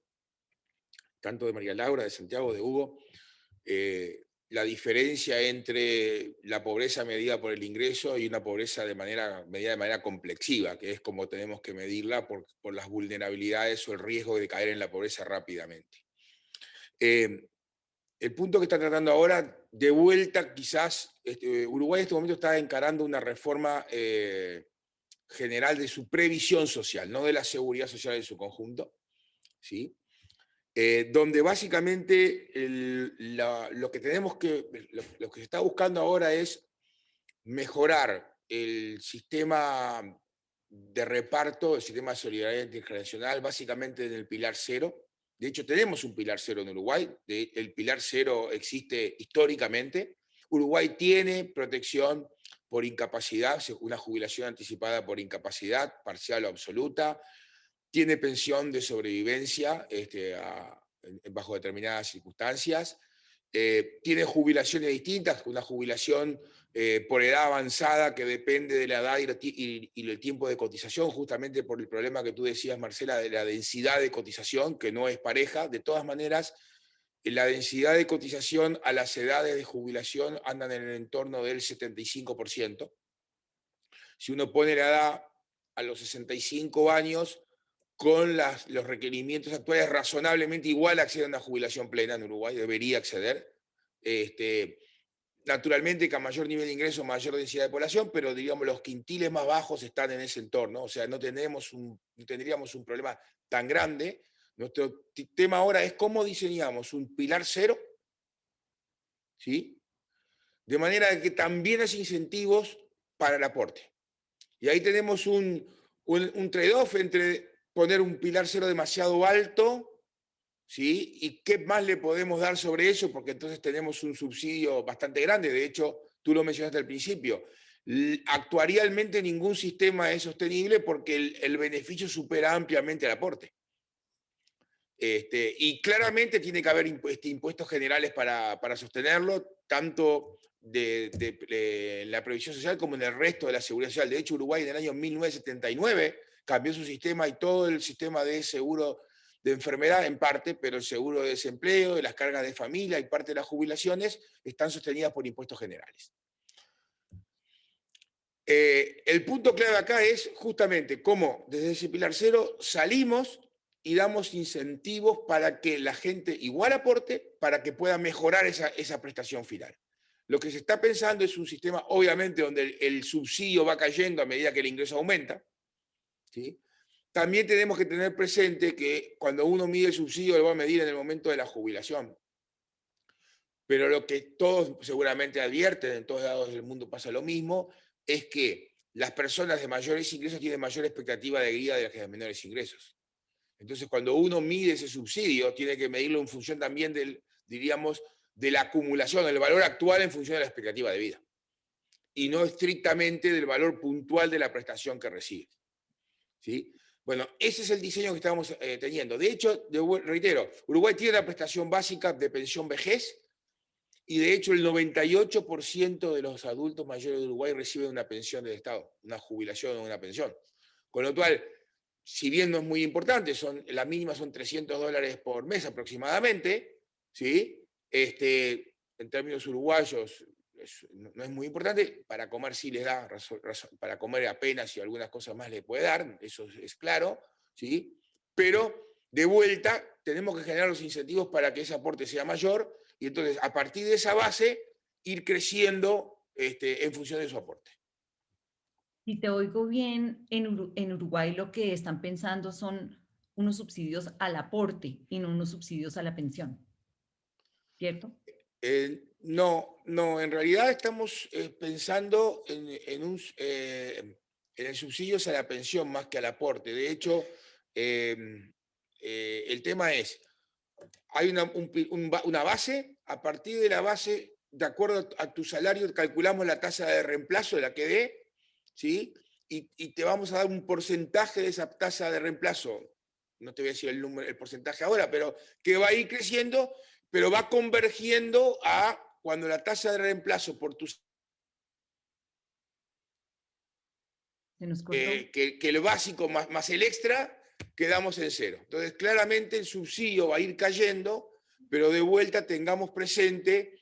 tanto de María Laura, de Santiago, de Hugo, la diferencia entre la pobreza medida por el ingreso y una pobreza medida de manera complexiva, que es como tenemos que medirla por las vulnerabilidades o el riesgo de caer en la pobreza rápidamente. El punto que está tratando ahora, de vuelta quizás, Uruguay en este momento está encarando una reforma general de su previsión social, no de la seguridad social en su conjunto, ¿sí? Donde básicamente lo que se está buscando ahora es mejorar el sistema de reparto, el sistema de solidaridad intergeneracional, básicamente en el pilar 0. De hecho, tenemos un pilar 0 en Uruguay. El pilar 0 existe históricamente. Uruguay tiene protección por incapacidad, una jubilación anticipada por incapacidad, parcial o absoluta. Tiene pensión de sobrevivencia bajo determinadas circunstancias. Tiene jubilaciones distintas, una jubilación por edad avanzada que depende de la edad y el tiempo de cotización, justamente por el problema que tú decías, Marcela, de la densidad de cotización, que no es pareja. De todas maneras, la densidad de cotización a las edades de jubilación andan en el entorno del 75%. Si uno pone la edad a los 65 años, con los requerimientos actuales, razonablemente igual accede a una jubilación plena en Uruguay, debería acceder. Naturalmente que a mayor nivel de ingreso, mayor densidad de población, pero digamos los quintiles más bajos están en ese entorno, o sea, no tendríamos un problema tan grande. Nuestro tema ahora es cómo diseñamos un pilar 0, ¿sí? De manera que también hay incentivos para el aporte. Y ahí tenemos un trade-off entre poner un pilar 0 demasiado alto, ¿sí? ¿Y qué más le podemos dar sobre eso? Porque entonces tenemos un subsidio bastante grande. De hecho, tú lo mencionaste al principio. Actuarialmente ningún sistema es sostenible porque el beneficio supera ampliamente el aporte. Y claramente tiene que haber impuestos generales para sostenerlo, tanto de la previsión social como en el resto de la seguridad social. De hecho, Uruguay en el año 1979 cambió su sistema y todo el sistema de seguro de enfermedad en parte, pero el seguro de desempleo, de las cargas de familia y parte de las jubilaciones están sostenidas por impuestos generales. El punto clave acá es justamente cómo desde ese pilar 0 salimos y damos incentivos para que la gente igual aporte, para que pueda mejorar esa prestación final. Lo que se está pensando es un sistema, obviamente, donde el subsidio va cayendo a medida que el ingreso aumenta, ¿sí? También tenemos que tener presente que cuando uno mide el subsidio lo va a medir en el momento de la jubilación. Pero lo que todos seguramente advierten, en todos lados del mundo pasa lo mismo, es que las personas de mayores ingresos tienen mayor expectativa de vida de las que de menores ingresos. Entonces, cuando uno mide ese subsidio, tiene que medirlo en función también diríamos, de la acumulación, del valor actual en función de la expectativa de vida. Y no estrictamente del valor puntual de la prestación que recibe. ¿Sí? Bueno, ese es el diseño que estamos teniendo. De hecho, reitero, Uruguay tiene una prestación básica de pensión vejez, y de hecho el 98% de los adultos mayores de Uruguay reciben una pensión del Estado, una jubilación o una pensión. Con lo cual, si bien no es muy importante, la mínima son $300 por mes aproximadamente, ¿sí? En términos uruguayos, no es muy importante, para comer sí les da, para comer apenas y algunas cosas más les puede dar, eso es claro, ¿sí? Pero de vuelta tenemos que generar los incentivos para que ese aporte sea mayor y entonces a partir de esa base ir creciendo en función de su aporte. Si te oigo bien, en Uruguay lo que están pensando son unos subsidios al aporte y no unos subsidios a la pensión, ¿cierto? No, en realidad estamos pensando en el subsidio a la pensión más que al aporte. De hecho, el tema es, hay una base, a partir de la base, de acuerdo a tu salario, calculamos la tasa de reemplazo de la que dé, ¿sí? Y te vamos a dar un porcentaje de esa tasa de reemplazo, no te voy a decir el porcentaje ahora, pero que va a ir creciendo, pero va convergiendo a cuando la tasa de reemplazo por tus... que el básico más el extra, quedamos en cero. Entonces, claramente el subsidio va a ir cayendo, pero de vuelta tengamos presente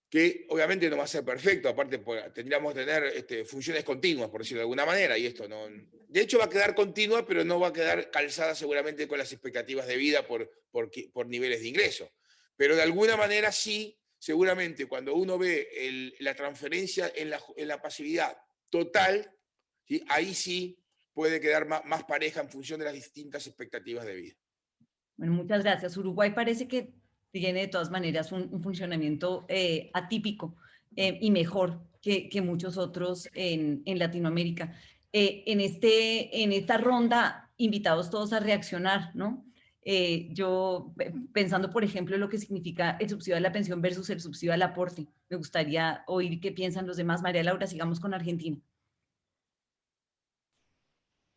que obviamente no va a ser perfecto, aparte tendríamos que tener funciones continuas, por decirlo de alguna manera, y esto no... De hecho va a quedar continua, pero no va a quedar calzada seguramente con las expectativas de vida por niveles de ingreso. Pero de alguna manera sí, seguramente cuando uno ve la transferencia en la pasividad total, ¿sí? Ahí sí puede quedar más pareja en función de las distintas expectativas de vida. Bueno, muchas gracias. Uruguay parece que tiene de todas maneras un funcionamiento atípico y mejor que muchos otros en Latinoamérica. En esta ronda, invitados todos a reaccionar, ¿no? Yo, pensando, por ejemplo, en lo que significa el subsidio a la pensión versus el subsidio al aporte, me gustaría oír qué piensan los demás. María Laura, sigamos con Argentina.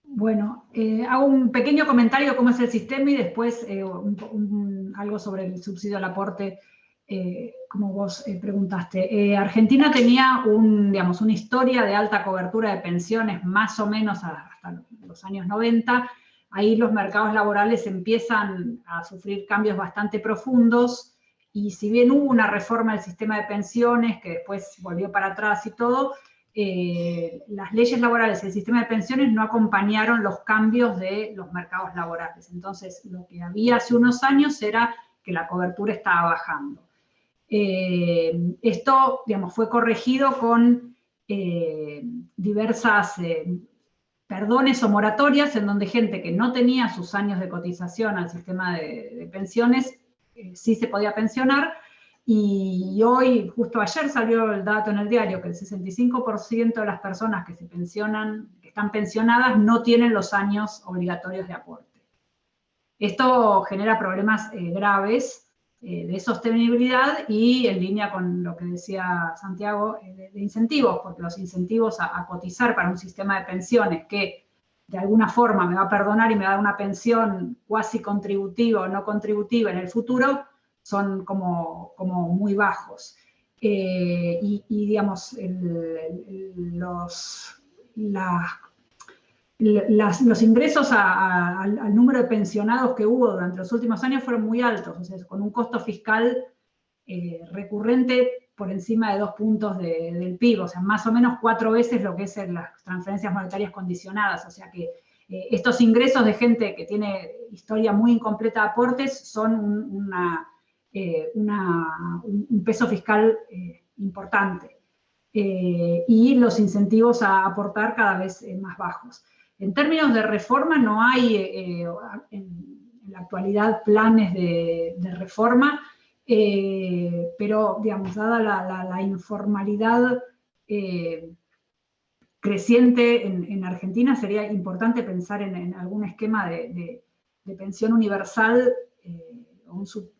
Bueno, hago un pequeño comentario de cómo es el sistema y después algo sobre el subsidio al aporte, como vos preguntaste. Argentina tenía una historia de alta cobertura de pensiones más o menos hasta los años 90. Ahí los mercados laborales empiezan a sufrir cambios bastante profundos y si bien hubo una reforma del sistema de pensiones que después volvió para atrás y todo, las leyes laborales y el sistema de pensiones no acompañaron los cambios de los mercados laborales. Entonces, lo que había hace unos años era que la cobertura estaba bajando. Esto, digamos, fue corregido con diversas perdones o moratorias en donde gente que no tenía sus años de cotización al sistema de pensiones sí se podía pensionar. Y hoy, justo ayer salió el dato en el diario que el 65% de las personas que se pensionan, que están pensionadas, no tienen los años obligatorios de aporte. Esto genera problemas graves de sostenibilidad y en línea con lo que decía Santiago, de incentivos, porque los incentivos a cotizar para un sistema de pensiones que de alguna forma me va a perdonar y me va a dar una pensión cuasi contributiva o no contributiva en el futuro, son como muy bajos. Digamos, los ingresos al número de pensionados que hubo durante los últimos años fueron muy altos, o sea, con un costo fiscal recurrente por encima de 2 puntos del PIB, o sea, más o menos 4 veces lo que es las transferencias monetarias condicionadas, o sea que estos ingresos de gente que tiene historia muy incompleta de aportes son un peso fiscal importante y los incentivos a aportar cada vez más bajos. En términos de reforma, no hay en la actualidad planes de reforma, pero, digamos, dada la informalidad creciente en Argentina, sería importante pensar en algún esquema de pensión universal,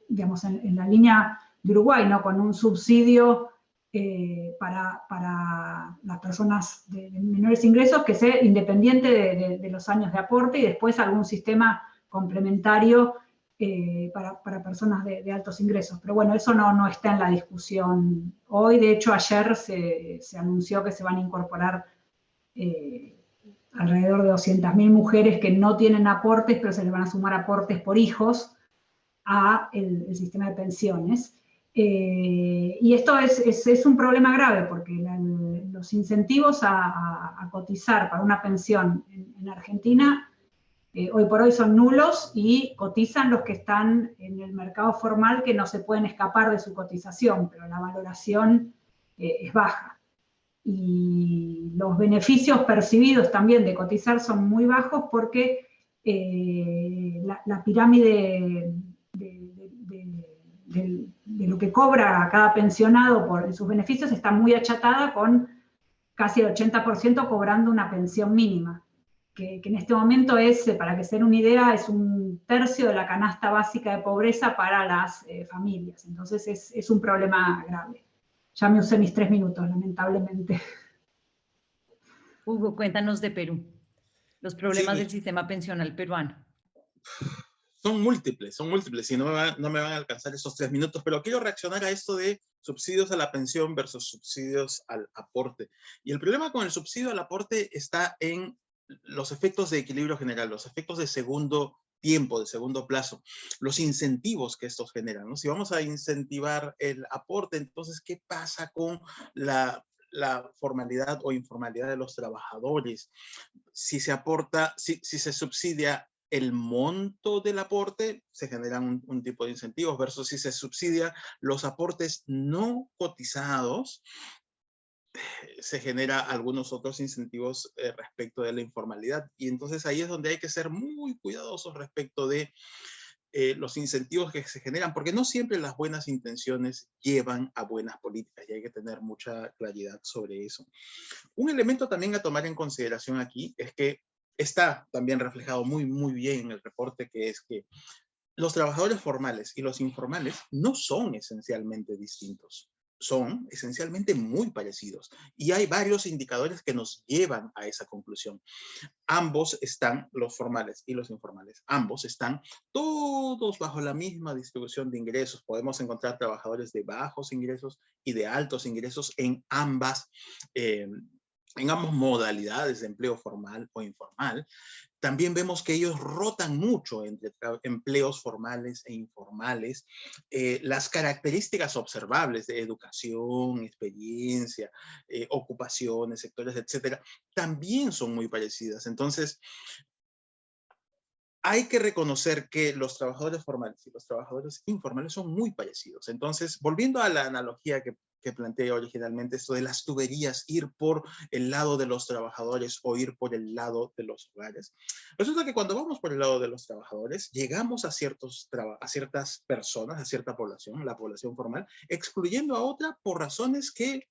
digamos, en la línea de Uruguay, ¿no? Con un subsidio para las personas de menores ingresos que sea independiente de los años de aporte y después algún sistema complementario para personas de altos ingresos. Pero bueno, eso no está en la discusión hoy. De hecho, ayer se anunció que se van a incorporar alrededor de 200.000 mujeres que no tienen aportes, pero se les van a sumar aportes por hijos a el sistema de pensiones. Y esto es un problema grave porque los incentivos a cotizar para una pensión en Argentina hoy por hoy son nulos y cotizan los que están en el mercado formal que no se pueden escapar de su cotización, pero la valoración es baja. Y los beneficios percibidos también de cotizar son muy bajos porque la pirámide de lo que cobra cada pensionado por sus beneficios está muy achatada, con casi el 80% cobrando una pensión mínima, que en este momento es, para que se den una idea, es 1/3 de la canasta básica de pobreza para las familias. Entonces es un problema grave. Ya me usé mis 3 minutos, lamentablemente. Hugo, cuéntanos de Perú, los problemas Sí, del sistema pensional peruano. son múltiples, y no me van a alcanzar esos 3 minutos, pero quiero reaccionar a esto de subsidios a la pensión versus subsidios al aporte. Y el problema con el subsidio al aporte está en los efectos de equilibrio general, los efectos de segundo tiempo, de segundo plazo, los incentivos que estos generan, ¿no? Si vamos a incentivar el aporte, entonces, ¿qué pasa con la formalidad o informalidad de los trabajadores? Si se aporta, si se subsidia el monto del aporte, se generan un tipo de incentivos, versus si se subsidia los aportes no cotizados, se genera algunos otros incentivos respecto de la informalidad. Y entonces ahí es donde hay que ser muy cuidadosos respecto de los incentivos que se generan, porque no siempre las buenas intenciones llevan a buenas políticas, y hay que tener mucha claridad sobre eso. Un elemento también a tomar en consideración aquí es que está también reflejado muy bien en el reporte, que es que los trabajadores formales y los informales no son esencialmente distintos, son esencialmente muy parecidos. Y hay varios indicadores que nos llevan a esa conclusión. Ambos están, los formales y los informales, ambos están todos bajo la misma distribución de ingresos. Podemos encontrar trabajadores de bajos ingresos y de altos ingresos en ambas modalidades de empleo formal o informal. También vemos que ellos rotan mucho entre empleos formales e informales. Las características observables de educación, experiencia, ocupaciones, sectores, etcétera, también son muy parecidas. Entonces, hay que reconocer que los trabajadores formales y los trabajadores informales son muy parecidos. Entonces, volviendo a la analogía que planteé originalmente, esto de las tuberías, ir por el lado de los trabajadores o ir por el lado de los hogares. Resulta que cuando vamos por el lado de los trabajadores, llegamos a ciertas personas, a cierta población, la población formal, excluyendo a otra por razones que,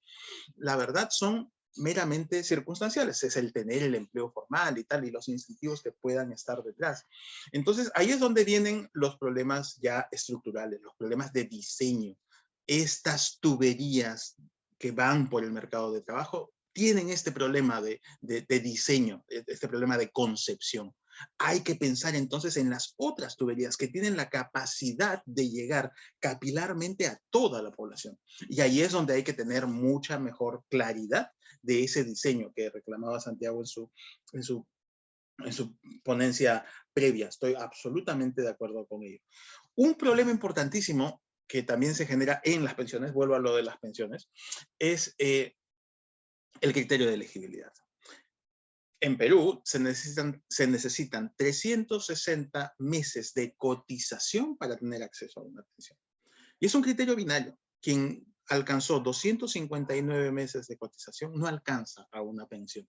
la verdad, son meramente circunstanciales. Es el tener el empleo formal y tal, y los incentivos que puedan estar detrás. Entonces, ahí es donde vienen los problemas ya estructurales, los problemas de diseño. Estas tuberías que van por el mercado de trabajo tienen este problema de diseño, este problema de concepción. Hay que pensar entonces en las otras tuberías que tienen la capacidad de llegar capilarmente a toda la población. Y ahí es donde hay que tener mucha mejor claridad de ese diseño que reclamaba Santiago en su ponencia previa. Estoy absolutamente de acuerdo con ello. Un problema importantísimo que también se genera en las pensiones, vuelvo a lo de las pensiones, es el criterio de elegibilidad. En Perú se necesitan 360 meses de cotización para tener acceso a una pensión. Y es un criterio binario. Quien alcanzó 259 meses de cotización no alcanza a una pensión.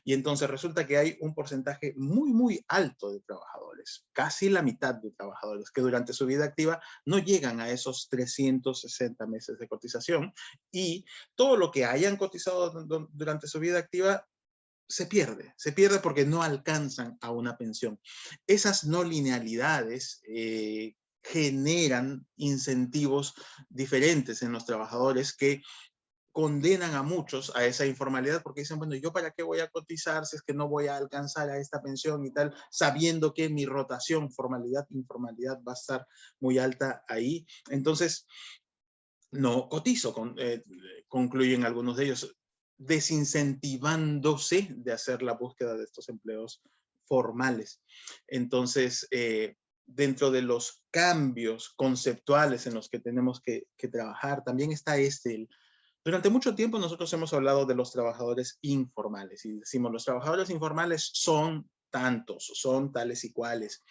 Y entonces resulta que hay un porcentaje muy alto de trabajadores, casi la mitad de trabajadores, que durante su vida activa no llegan a esos 360 meses de cotización, y todo lo que hayan cotizado durante su vida activa se pierde porque no alcanzan a una pensión. Esas no linealidades generan incentivos diferentes en los trabajadores que condenan a muchos a esa informalidad, porque dicen, bueno, ¿yo para qué voy a cotizar si es que no voy a alcanzar a esta pensión y tal, sabiendo que mi rotación, formalidad, informalidad va a estar muy alta ahí? Entonces, no cotizo, concluyen algunos de ellos, desincentivándose de hacer la búsqueda de estos empleos formales. Entonces, dentro de los cambios conceptuales en los que tenemos que trabajar, también está durante mucho tiempo nosotros hemos hablado de los trabajadores informales y decimos los trabajadores informales son tantos, son tales y cuales.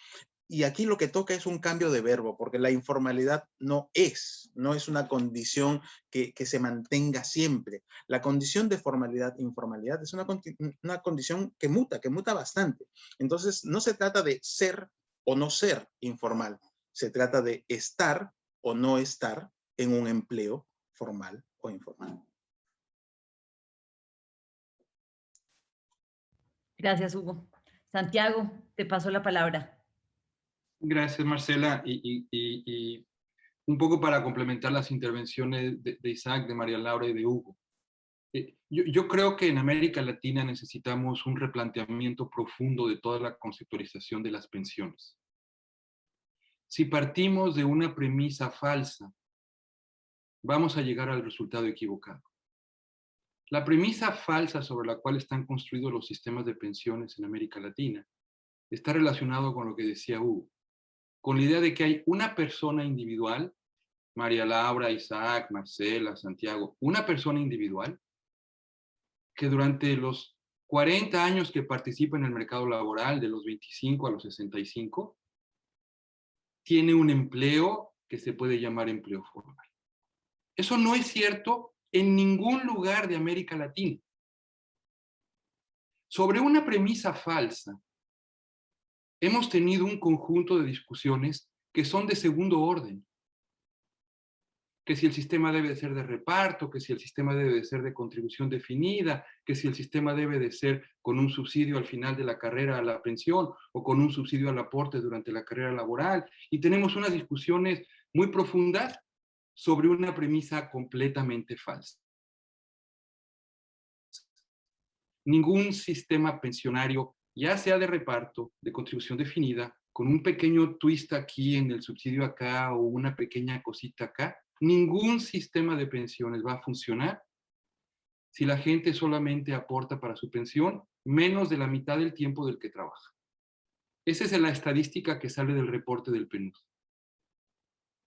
Y aquí lo que toca es un cambio de verbo, porque la informalidad no es una condición que se mantenga siempre. La condición de formalidad, informalidad, es una condición que muta bastante. Entonces, no se trata de ser o no ser informal, se trata de estar o no estar en un empleo formal o informal. Gracias, Hugo. Santiago, te paso la palabra. Gracias, Marcela. Y un poco para complementar las intervenciones de Isaac, de María Laura y de Hugo. Yo creo que en América Latina necesitamos un replanteamiento profundo de toda la conceptualización de las pensiones. Si partimos de una premisa falsa, vamos a llegar al resultado equivocado. La premisa falsa sobre la cual están construidos los sistemas de pensiones en América Latina está relacionado con lo que decía Hugo, con la idea de que hay una persona individual, María Laura, Isaac, Marcela, Santiago, una persona individual que durante los 40 años que participa en el mercado laboral, de los 25 a los 65, tiene un empleo que se puede llamar empleo formal. Eso no es cierto en ningún lugar de América Latina. Sobre una premisa falsa, hemos tenido un conjunto de discusiones que son de segundo orden. Que si el sistema debe de ser de reparto, que si el sistema debe de ser de contribución definida, que si el sistema debe de ser con un subsidio al final de la carrera a la pensión o con un subsidio al aporte durante la carrera laboral. Y tenemos unas discusiones muy profundas sobre una premisa completamente falsa. Ningún sistema pensionario, ya sea de reparto, de contribución definida, con un pequeño twist aquí en el subsidio acá o una pequeña cosita acá, ningún sistema de pensiones va a funcionar si la gente solamente aporta para su pensión menos de la mitad del tiempo del que trabaja. Esa es la estadística que sale del reporte del PNUD.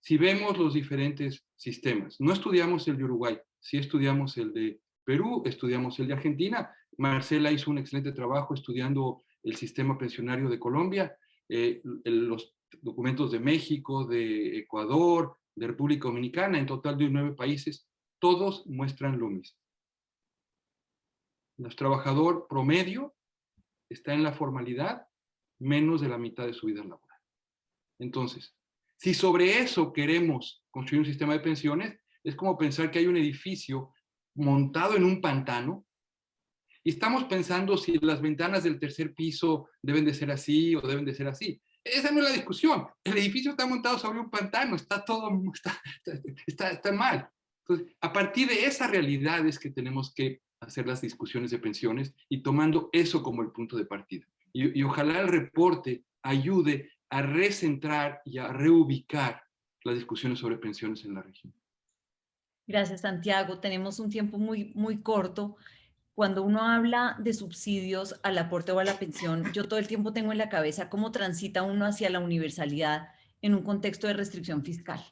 Si vemos los diferentes sistemas, no estudiamos el de Uruguay, sí estudiamos el de Perú, estudiamos el de Argentina. Marcela hizo un excelente trabajo estudiando el sistema pensionario de Colombia, los documentos de México, de Ecuador, de República Dominicana, en total de 9 países, todos muestran lo mismo. El trabajador promedio está en la formalidad menos de la mitad de su vida laboral. Entonces, si sobre eso queremos construir un sistema de pensiones, es como pensar que hay un edificio montado en un pantano y estamos pensando si las ventanas del tercer piso deben de ser así o deben de ser así. Esa no es la discusión. El edificio está montado sobre un pantano, está mal. Entonces, a partir de esa realidad es que tenemos que hacer las discusiones de pensiones y tomando eso como el punto de partida. Y ojalá el reporte ayude a recentrar y a reubicar las discusiones sobre pensiones en la región. Gracias, Santiago. Tenemos un tiempo muy corto. Cuando uno habla de subsidios al aporte o a la pensión, yo todo el tiempo tengo en la cabeza cómo transita uno hacia la universalidad en un contexto de restricción fiscal.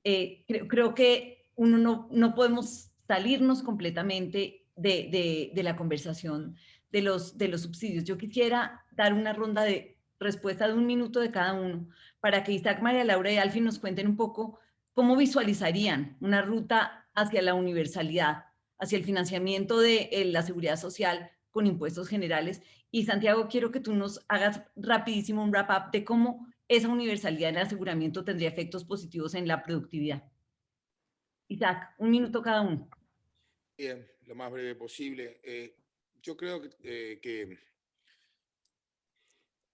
Creo que no podemos salirnos completamente de la conversación de los subsidios. Yo quisiera dar una ronda de respuesta de 1 minuto de cada uno para que Isaac, María Laura y Alfie nos cuenten un poco cómo visualizarían una ruta hacia la universalidad, hacia el financiamiento de la seguridad social con impuestos generales. Y Santiago, quiero que tú nos hagas rapidísimo un wrap-up de cómo esa universalidad en el aseguramiento tendría efectos positivos en la productividad. Isaac, 1 minuto cada uno. Bien, lo más breve posible. Yo creo que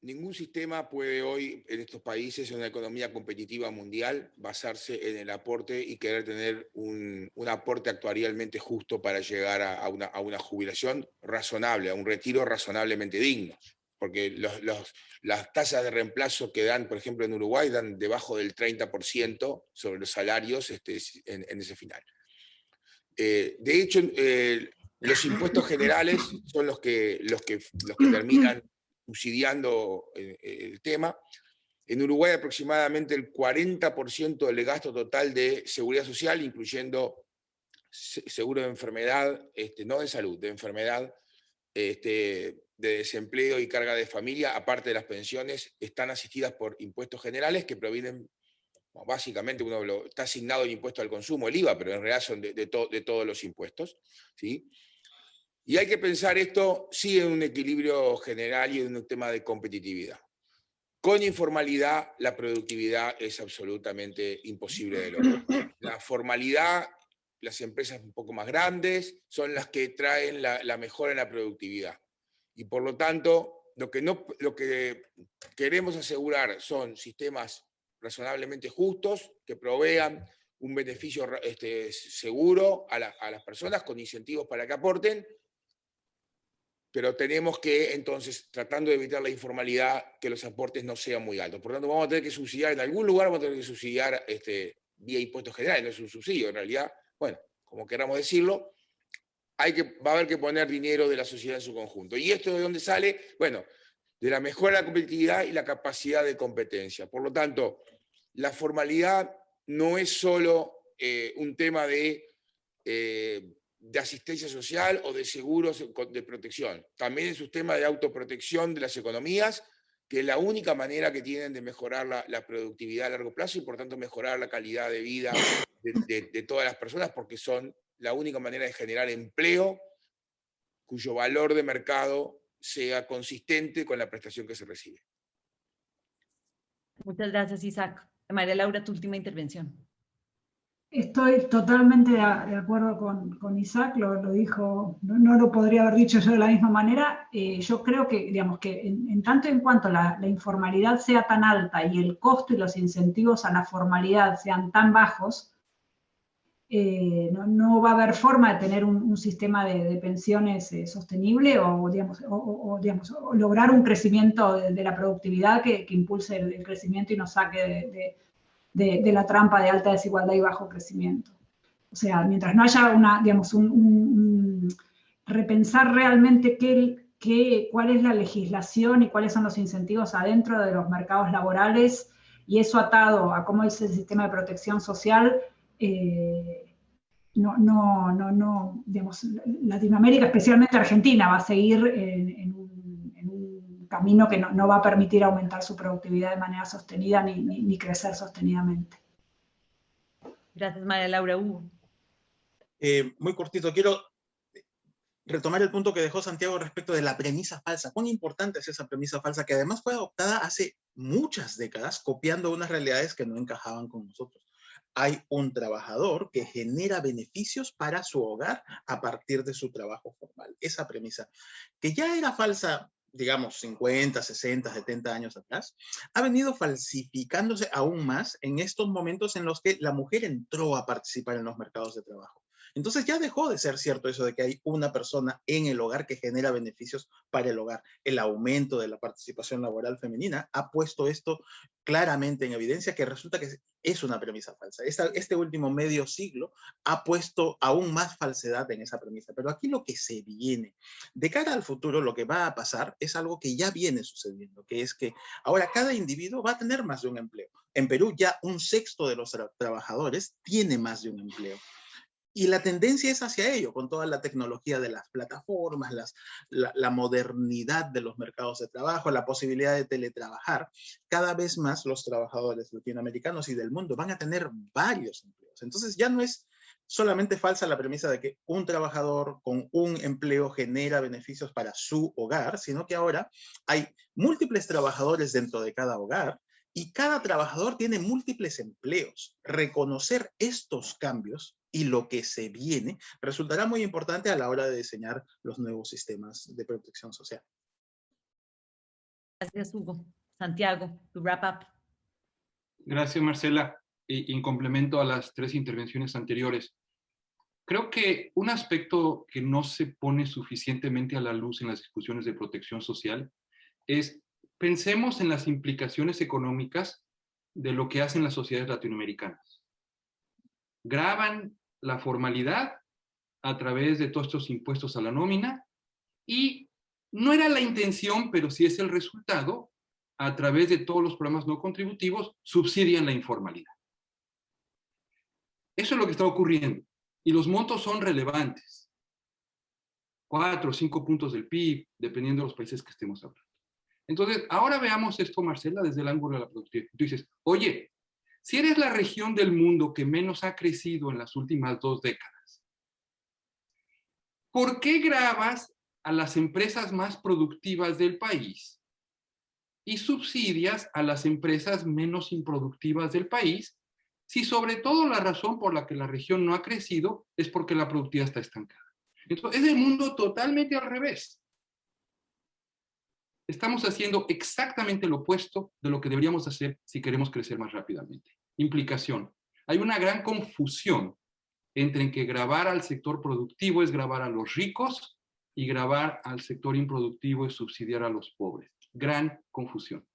ningún sistema puede hoy en estos países, en una economía competitiva mundial, basarse en el aporte y querer tener un aporte actuarialmente justo para llegar a una jubilación razonable, a un retiro razonablemente digno. Porque las tasas de reemplazo que dan, por ejemplo, en Uruguay, dan debajo del 30% sobre los salarios en ese final. De hecho, los impuestos generales son los que terminan subsidiando el tema, En Uruguay aproximadamente el 40% del gasto total de seguridad social, incluyendo seguro de enfermedad, no de salud, de enfermedad, de desempleo y carga de familia, aparte de las pensiones, están asistidas por impuestos generales que provienen, básicamente, está asignado el impuesto al consumo, el IVA, pero en realidad son de todos los impuestos, ¿sí? Y hay que pensar esto sí en un equilibrio general y en un tema de competitividad. Con informalidad, la productividad es absolutamente imposible de lograr. La formalidad, las empresas un poco más grandes, son las que traen la mejora en la productividad. Y por lo tanto, lo que queremos asegurar son sistemas razonablemente justos, que provean un beneficio seguro a las personas con incentivos para que aporten, pero tenemos que, entonces, tratando de evitar la informalidad, que los aportes no sean muy altos. Por lo tanto, vamos a tener que subsidiar, en algún lugar vamos a tener que subsidiar vía impuestos generales, no es un subsidio, en realidad, bueno, como queramos decirlo, va a haber que poner dinero de la sociedad en su conjunto. ¿Y esto de dónde sale? Bueno, de la mejora de la competitividad y la capacidad de competencia. Por lo tanto, la formalidad no es solo un tema de asistencia social o de seguros de protección. También es un tema de autoprotección de las economías, que es la única manera que tienen de mejorar la productividad a largo plazo y por tanto mejorar la calidad de vida de todas las personas, porque son la única manera de generar empleo cuyo valor de mercado sea consistente con la prestación que se recibe. Muchas gracias, Isaac. María Laura, tu última intervención. Estoy totalmente de acuerdo con Isaac, lo dijo, no lo podría haber dicho yo de la misma manera. Yo creo que, digamos, que en tanto en cuanto la informalidad sea tan alta y el costo y los incentivos a la formalidad sean tan bajos, no va a haber forma de tener un sistema de pensiones sostenible o lograr un crecimiento de la productividad que impulse el crecimiento y nos saque de la trampa de alta desigualdad y bajo crecimiento. O sea, mientras no haya repensar realmente cuál es la legislación y cuáles son los incentivos adentro de los mercados laborales, y eso atado a cómo es el sistema de protección social, Latinoamérica, especialmente Argentina, va a seguir en un camino que no va a permitir aumentar su productividad de manera sostenida ni crecer sostenidamente. Gracias, María Laura. Hugo. Muy cortito, quiero retomar el punto que dejó Santiago respecto de la premisa falsa. ¿Cuán importante es esa premisa falsa que además fue adoptada hace muchas décadas copiando unas realidades que no encajaban con nosotros? Hay un trabajador que genera beneficios para su hogar a partir de su trabajo formal. Esa premisa, que ya era falsa, digamos, 50, 60, 70 años atrás, ha venido falsificándose aún más en estos momentos en los que la mujer entró a participar en los mercados de trabajo. Entonces ya dejó de ser cierto eso de que hay una persona en el hogar que genera beneficios para el hogar. El aumento de la participación laboral femenina ha puesto esto claramente en evidencia, que resulta que es una premisa falsa. Este último medio siglo ha puesto aún más falsedad en esa premisa. Pero aquí lo que se viene, de cara al futuro, lo que va a pasar es algo que ya viene sucediendo, que es que ahora cada individuo va a tener más de un empleo. En Perú ya 1/6 de los trabajadores tiene más de un empleo. Y la tendencia es hacia ello, con toda la tecnología de las plataformas, la modernidad de los mercados de trabajo, la posibilidad de teletrabajar. Cada vez más los trabajadores latinoamericanos y del mundo van a tener varios empleos. Entonces ya no es solamente falsa la premisa de que un trabajador con un empleo genera beneficios para su hogar, sino que ahora hay múltiples trabajadores dentro de cada hogar y cada trabajador tiene múltiples empleos. Reconocer estos cambios y lo que se viene resultará muy importante a la hora de diseñar los nuevos sistemas de protección social. Gracias, Hugo. Santiago, tu wrap up. Gracias, Marcela. Y en complemento a las 3 intervenciones anteriores, creo que un aspecto que no se pone suficientemente a la luz en las discusiones de protección social es, pensemos en las implicaciones económicas de lo que hacen las sociedades latinoamericanas. Graban la formalidad a través de todos estos impuestos a la nómina y no era la intención, pero sí es el resultado, a través de todos los programas no contributivos, subsidian la informalidad. Eso es lo que está ocurriendo. Y los montos son relevantes. 4 o 5 puntos del PIB, dependiendo de los países que estemos hablando. Entonces, ahora veamos esto, Marcela, desde el ángulo de la productividad. Tú dices, oye, si eres la región del mundo que menos ha crecido en las últimas 2 décadas, ¿por qué grabas a las empresas más productivas del país y subsidias a las empresas menos improductivas del país, si sobre todo la razón por la que la región no ha crecido es porque la productividad está estancada? Entonces, es el mundo totalmente al revés. Estamos haciendo exactamente lo opuesto de lo que deberíamos hacer si queremos crecer más rápidamente. Implicación. Hay una gran confusión entre que grabar al sector productivo es grabar a los ricos y grabar al sector improductivo es subsidiar a los pobres. Gran confusión.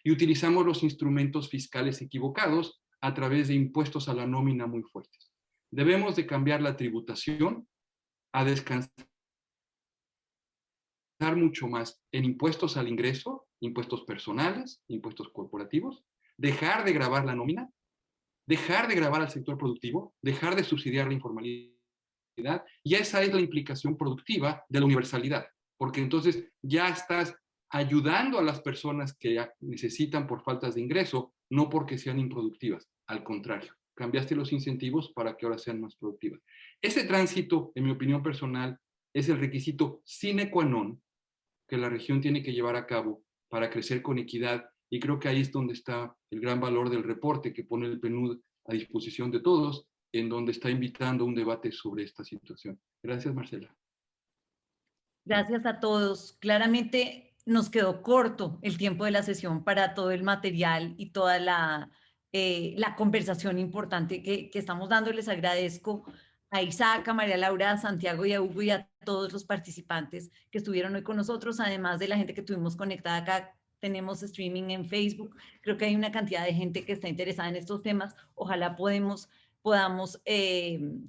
Y utilizamos los instrumentos fiscales equivocados a través de impuestos a la nómina muy fuertes. Debemos de cambiar la tributación a descansar mucho más en impuestos al ingreso, impuestos personales, impuestos corporativos, dejar de gravar la nómina, dejar de gravar al sector productivo, dejar de subsidiar la informalidad, y esa es la implicación productiva de la universalidad, porque entonces ya estás ayudando a las personas que necesitan por faltas de ingreso, no porque sean improductivas, al contrario, cambiaste los incentivos para que ahora sean más productivas. Ese tránsito, en mi opinión personal, es el requisito sine qua non que la región tiene que llevar a cabo para crecer con equidad, y creo que ahí es donde está el gran valor del reporte que pone el PNUD a disposición de todos, en donde está invitando un debate sobre esta situación. Gracias, Marcela. Gracias a todos. Claramente nos quedó corto el tiempo de la sesión para todo el material y toda la conversación importante que estamos dando. Les agradezco a Isaac, a María Laura, a Santiago y a Hugo y a todos los participantes que estuvieron hoy con nosotros, además de la gente que tuvimos conectada acá. Tenemos streaming en Facebook. Creo que hay una cantidad de gente que está interesada en estos temas. Ojalá podamos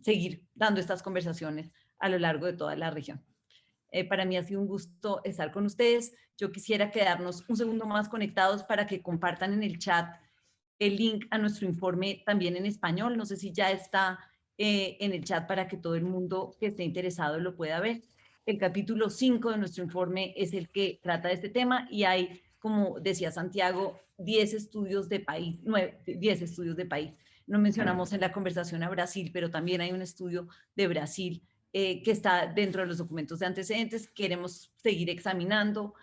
seguir dando estas conversaciones a lo largo de toda la región. Para mí ha sido un gusto estar con ustedes. Yo quisiera quedarnos un segundo más conectados para que compartan en el chat el link a nuestro informe también en español. No sé si ya está en el chat para que todo el mundo que esté interesado lo pueda ver. El capítulo 5 de nuestro informe es el que trata de este tema y hay, como decía Santiago, 10 estudios de país, 10 estudios de país. No mencionamos en la conversación a Brasil, pero también hay un estudio de Brasil que está dentro de los documentos de antecedentes. Queremos seguir examinando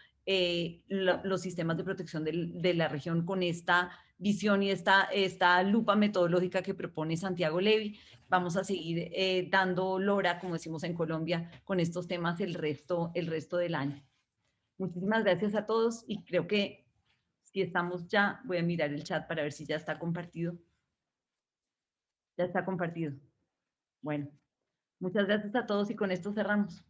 los sistemas de protección de la región con esta visión y esta lupa metodológica que propone Santiago Levy. Vamos a seguir dando lora, como decimos en Colombia, con estos temas el resto del año. Muchísimas gracias a todos y creo que si estamos ya, voy a mirar el chat para ver si ya está compartido. Ya está compartido. Bueno, muchas gracias a todos y con esto cerramos.